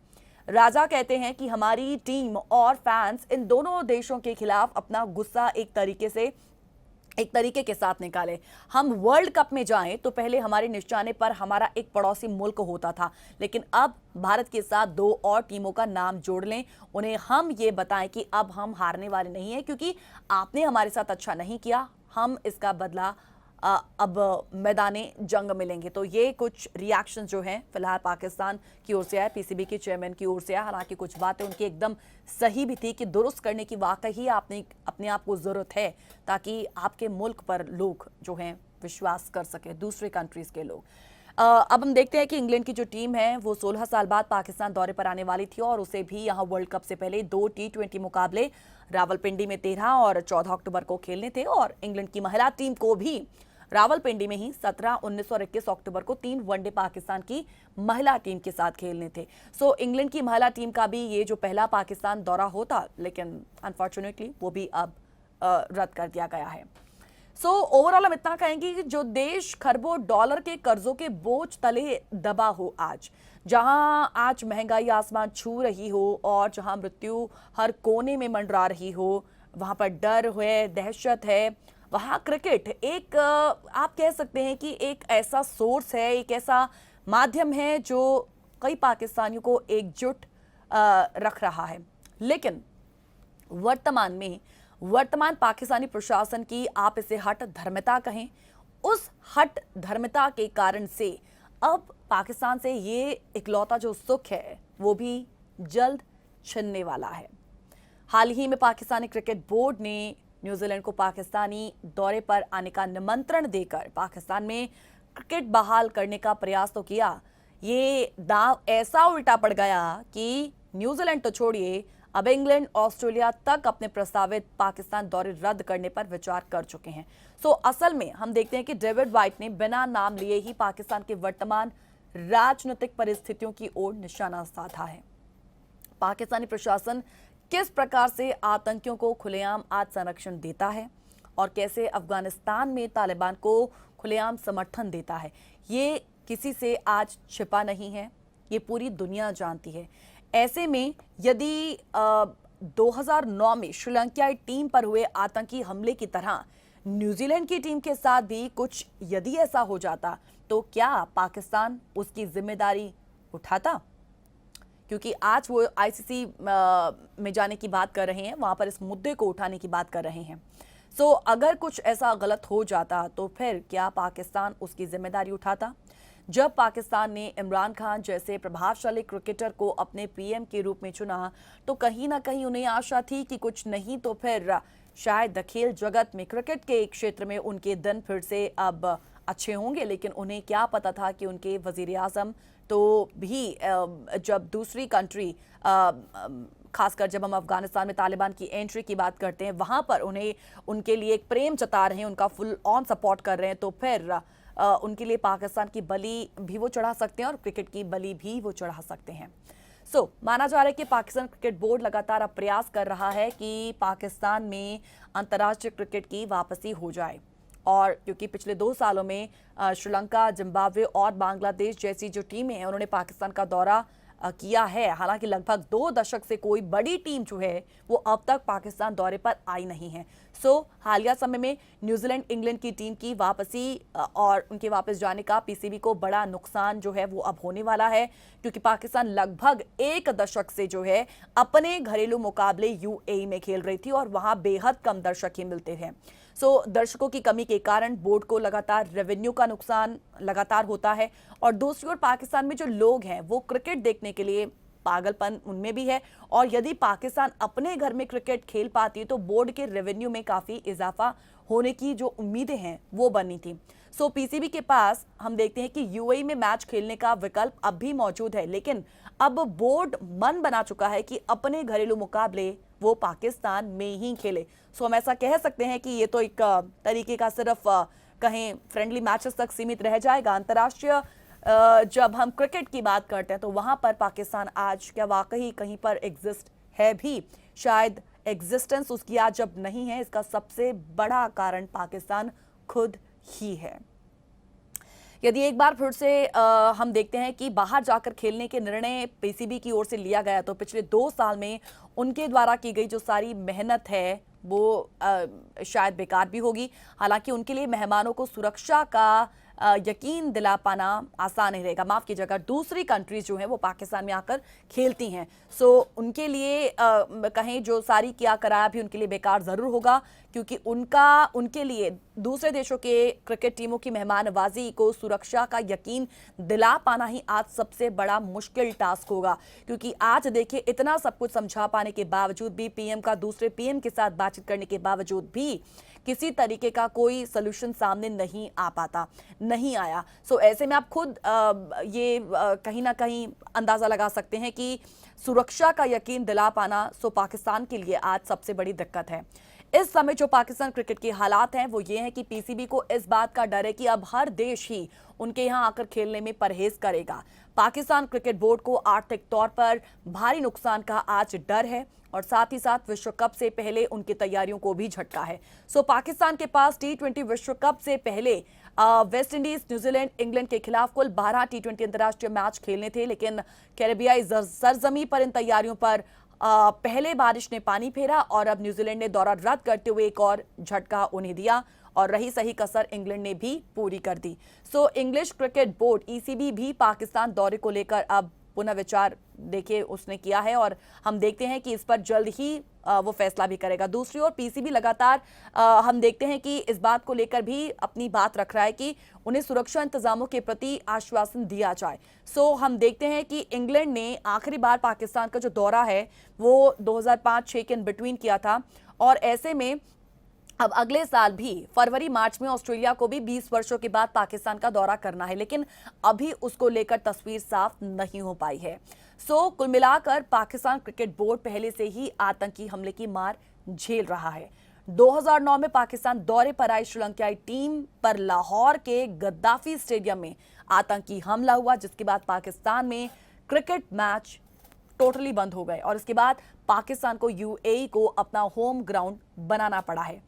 राजा कहते हैं कि हमारी टीम और फैंस इन दोनों देशों के खिलाफ अपना गुस्सा एक तरीके के साथ निकाले। हम वर्ल्ड कप में जाएं तो पहले हमारे निशाने पर हमारा एक पड़ोसी मुल्क होता था, लेकिन अब भारत के साथ 2 और टीमों का नाम जोड़ लें, उन्हें हम ये बताएं कि अब हम हारने वाले नहीं हैं, क्योंकि आपने हमारे साथ अच्छा नहीं किया, हम इसका बदला अब मैदाने जंग मिलेंगे। तो ये कुछ रिएक्शन जो हैं फिलहाल पाकिस्तान की ओर से आए, पीसीबी के चेयरमैन की ओर से आए। हालांकि कुछ बातें उनकी एकदम सही भी थी कि दुरुस्त करने की वाकई आपने अपने आप को ज़रूरत है ताकि आपके मुल्क पर लोग जो हैं विश्वास कर सके, दूसरे कंट्रीज़ के लोग। अब हम देखते हैं कि इंग्लैंड की जो टीम है वो 16 साल बाद पाकिस्तान दौरे पर आने वाली थी और उसे भी यहाँ वर्ल्ड कप से पहले 2 T20 मुकाबले रावलपिंडी में 13 और 14 अक्टूबर को खेलने थे, और इंग्लैंड की महिला टीम को भी रावलपिंडी में ही 17, 19 और 21 अक्टूबर को 3 वनडे पाकिस्तान की महिला टीम के साथ खेलने थे। सो इंग्लैंड की महिला टीम का भी ये जो पहला पाकिस्तान दौरा होता, लेकिन अनफॉर्चुनेटली वो भी अब रद्द कर दिया गया है। सो ओवरऑल हम इतना कहेंगे कि जो देश खरबों डॉलर के कर्जों के बोझ तले दबा हो आज, जहां आज महंगाई आसमान छू रही हो और जहां मृत्यु हर कोने में मंडरा रही हो, वहां पर डर है, दहशत है, वहाँ क्रिकेट एक आप कह सकते हैं कि एक ऐसा सोर्स है, एक ऐसा माध्यम है जो कई पाकिस्तानियों को एकजुट रख रहा है। लेकिन वर्तमान पाकिस्तानी प्रशासन की, आप इसे हट धर्मिता कहें, उस हट धर्मिता के कारण से अब पाकिस्तान से ये इकलौता जो सुख है वो भी जल्द छिनने वाला है। हाल ही में पाकिस्तानी क्रिकेट बोर्ड ने न्यूजीलैंड को पाकिस्तानी दौरे पर आने का निमंत्रण देकर पाकिस्तान में क्रिकेट बहाल करने का प्रयास तो किया। ये दांव ऐसा उल्टा पड़ गया कि न्यूजीलैंड तो छोड़िए, अब इंग्लैंड ऑस्ट्रेलिया तक अपने प्रस्तावित पाकिस्तान दौरे रद्द करने पर विचार कर चुके हैं। असल में हम देखते हैं कि डेविड व्हाइट ने बिना नाम लिए ही पाकिस्तान के वर्तमान राजनीतिक परिस्थितियों की ओर निशाना साधा है। पाकिस्तानी प्रशासन किस प्रकार से आतंकियों को खुलेआम आज संरक्षण देता है और कैसे अफगानिस्तान में तालिबान को खुलेआम समर्थन देता है, ये किसी से आज छिपा नहीं है, ये पूरी दुनिया जानती है। ऐसे में यदि 2009 में श्रीलंकाई टीम पर हुए आतंकी हमले की तरह न्यूजीलैंड की टीम के साथ भी कुछ यदि ऐसा हो जाता तो क्या पाकिस्तान उसकी जिम्मेदारी उठाता? क्योंकि आज वो आईसीसी में जाने की बात कर रहे हैं, वहां पर इस मुद्दे को उठाने की बात कर रहे हैं। अगर कुछ ऐसा गलत हो जाता तो फिर क्या पाकिस्तान उसकी जिम्मेदारी उठाता? जब पाकिस्तान ने इमरान खान जैसे प्रभावशाली क्रिकेटर को अपने पीएम के रूप में चुना तो कहीं ना कहीं उन्हें आशा थी कि कुछ नहीं तो फिर शायद खेल जगत में क्रिकेट के क्षेत्र में उनके दिन फिर से अब अच्छे होंगे। लेकिन उन्हें क्या पता था कि उनके वजीर आजम तो भी जब दूसरी कंट्री, खासकर जब हम अफगानिस्तान में तालिबान की एंट्री की बात करते हैं, वहां पर उन्हें उनके लिए एक प्रेम जता रहे हैं, उनका फुल ऑन सपोर्ट कर रहे हैं, तो फिर उनके लिए पाकिस्तान की बलि भी वो चढ़ा सकते हैं और क्रिकेट की बलि भी वो चढ़ा सकते हैं। माना जा रहा है कि पाकिस्तान क्रिकेट बोर्ड लगातार अब प्रयास कर रहा है कि पाकिस्तान में अंतर्राष्ट्रीय क्रिकेट की वापसी हो जाए। और क्योंकि पिछले 2 सालों में श्रीलंका, जिम्बाब्वे और बांग्लादेश जैसी जो टीमें हैं उन्होंने पाकिस्तान का दौरा किया है। हालांकि लगभग 2 दशक से कोई बड़ी टीम जो है वो अब तक पाकिस्तान दौरे पर आई नहीं है। हालिया समय में न्यूजीलैंड, इंग्लैंड की टीम की वापसी और उनके वापस जाने का पीसीबी को बड़ा नुकसान जो है वो अब होने वाला है, क्योंकि पाकिस्तान लगभग 1 दशक से जो है अपने घरेलू मुकाबले यूएई में खेल रही थी और वहां बेहद कम दर्शक ही मिलते हैं। दर्शकों की कमी के कारण बोर्ड को लगातार रेवेन्यू का नुकसान लगातार होता है और दूसरी ओर पाकिस्तान में जो लोग हैं वो क्रिकेट देखने के लिए पागलपन उनमें भी है। और यदि पाकिस्तान अपने घर में क्रिकेट खेल पाती तो बोर्ड के रेवेन्यू में काफी इजाफा होने की जो उम्मीदें हैं वो बनी थी। पीसीबी के पास हम देखते हैं कि यूएई में मैच खेलने का विकल्प अब भी मौजूद है, लेकिन अब बोर्ड मन बना चुका है कि अपने घरेलू मुकाबले वो पाकिस्तान में ही खेले। हम ऐसा कह सकते हैं कि ये तो एक तरीके का सिर्फ कहें फ्रेंडली मैचेस तक सीमित रह जाएगा। अंतर्राष्ट्रीय जब हम क्रिकेट की बात करते हैं तो वहां पर पाकिस्तान आज क्या वाकई कहीं पर एग्जिस्ट है भी? शायद एग्जिस्टेंस उसकी आज जब नहीं है, इसका सबसे बड़ा कारण पाकिस्तान खुद ही है। यदि एक बार फिर से हम देखते हैं कि बाहर जाकर खेलने के निर्णय पीसीबी की ओर से लिया गया तो पिछले 2 साल में उनके द्वारा की गई जो सारी मेहनत है वो शायद बेकार भी होगी। हालांकि उनके लिए मेहमानों को सुरक्षा का यकीन दिला पाना आसान नहीं रहेगा। माफ कीजिएगा, दूसरी कंट्रीज जो हैं वो पाकिस्तान में आकर खेलती हैं, उनके लिए कहें जो सारी किया कराया भी उनके लिए बेकार जरूर होगा, क्योंकि उनके लिए दूसरे देशों के क्रिकेट टीमों की मेहमानवाजी को सुरक्षा का यकीन दिला पाना ही आज सबसे बड़ा मुश्किल टास्क होगा। क्योंकि आज देखिए, इतना सब कुछ समझा पाने के बावजूद भी, पीएम का दूसरे पीएम के साथ बातचीत करने के बावजूद भी किसी तरीके का कोई सलूशन सामने नहीं आया। ऐसे में आप खुद ये कहीं ना कहीं अंदाजा लगा सकते हैं कि सुरक्षा का यकीन दिला पाना पाकिस्तान के लिए आज सबसे बड़ी दिक्कत है। इस समय जो पाकिस्तान क्रिकेट के हालात हैं वो ये हैं कि पीसीबी को इस बात का डर है कि अब हर देश ही उनके यहां आकर खेलने में परहेज करेगा। पाकिस्तान क्रिकेट बोर्ड को आर्थिक तौर पर भारी नुकसान का आज डर है और साथ ही साथ विश्व कप से पहले उनकी तैयारियों को भी झटका है। पाकिस्तान के पास T20 विश्व कप से पहले वेस्ट इंडीज, न्यूजीलैंड, इंग्लैंड के खिलाफ कुल 12 T20 अंतर्राष्ट्रीय मैच खेलने थे, लेकिन कैरेबियाई सरजमी पर इन तैयारियों पर पहले बारिश ने पानी फेरा और अब न्यूजीलैंड ने दौरा रद्द करते हुए एक और झटका उन्हें दिया और रही सही कसर इंग्लैंड ने भी पूरी कर दी। इंग्लिश क्रिकेट बोर्ड ECB भी पाकिस्तान दौरे को लेकर अब पुनर्विचार देखिए उसने किया है और हम देखते हैं कि इस पर जल्द ही वो फैसला भी करेगा। दूसरी ओर पीसीबी लगातार हम देखते हैं कि इस बात को लेकर भी अपनी बात रख रहा है कि उन्हें सुरक्षा इंतजामों के प्रति आश्वासन दिया जाए। सो हम देखते हैं कि इंग्लैंड ने आखिरी बार पाकिस्तान का जो दौरा है वो 2005-6 के इन बिटवीन किया था और ऐसे में अब अगले साल भी फरवरी मार्च में ऑस्ट्रेलिया को भी 20 वर्षों के बाद पाकिस्तान का दौरा करना है, लेकिन अभी उसको लेकर तस्वीर साफ नहीं हो पाई है। सो कुल मिलाकर पाकिस्तान क्रिकेट बोर्ड पहले से ही आतंकी हमले की मार झेल रहा है। 2009 में पाकिस्तान दौरे पर आई श्रीलंकाई टीम पर लाहौर के गद्दाफी स्टेडियम में आतंकी हमला हुआ, जिसके बाद पाकिस्तान में क्रिकेट मैच टोटली बंद हो गए और इसके बाद पाकिस्तान को यूएई को अपना होम ग्राउंड बनाना पड़ा है।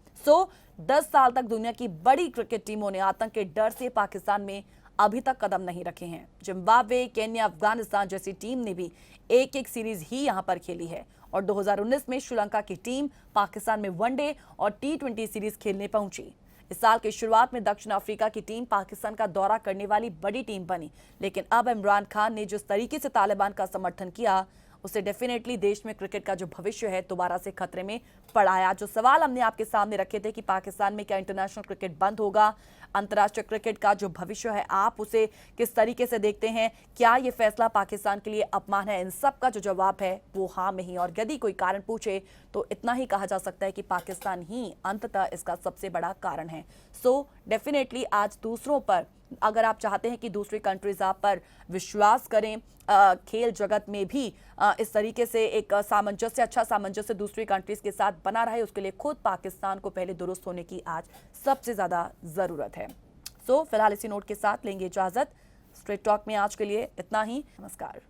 10 साल तक दुनिया की बड़ी क्रिकेट टीमों ने आतंक के डर से पाकिस्तान में अभी तक कदम नहीं रखे हैं। जिम्बाब्वे, केन्या, अफगानिस्तान जैसी टीम ने भी एक सीरीज ही यहां पर खेली है और 2019 में श्रीलंका की टीम पाकिस्तान में वनडे और T20 सीरीज खेलने पहुंची। इस साल की शुरुआत में दक्षिण अफ्रीका की टीम पाकिस्तान का दौरा करने वाली बड़ी टीम बनी, लेकिन अब इमरान खान ने जिस तरीके से तालिबान का समर्थन किया उससे डेफिनेटली देश में क्रिकेट का जो भविष्य है दोबारा से खतरे में पड़ा है। आज जो सवाल हमने आपके सामने रखे थे कि पाकिस्तान में क्या इंटरनेशनल क्रिकेट बंद होगा, अंतर्राष्ट्रीय क्रिकेट का जो भविष्य है आप उसे किस तरीके से देखते हैं, क्या ये फैसला पाकिस्तान के लिए अपमान है, इन सब का जो जवाब है वो हाँ में ही। और यदि कोई कारण पूछे तो इतना ही कहा जा सकता है कि पाकिस्तान ही अंततः इसका सबसे बड़ा कारण है। सो डेफिनेटली आज दूसरों पर अगर आप चाहते हैं कि दूसरी कंट्रीज आप पर विश्वास करें, खेल जगत में भी इस तरीके से एक सामंजस्य, अच्छा सामंजस्य दूसरी कंट्रीज के साथ बना रहे, उसके लिए खुद पाकिस्तान को पहले दुरुस्त होने की आज सबसे ज्यादा जरूरत है। सो फिलहाल इसी नोट के साथ लेंगे इजाजत। स्ट्रेट टॉक में आज के लिए इतना ही। नमस्कार।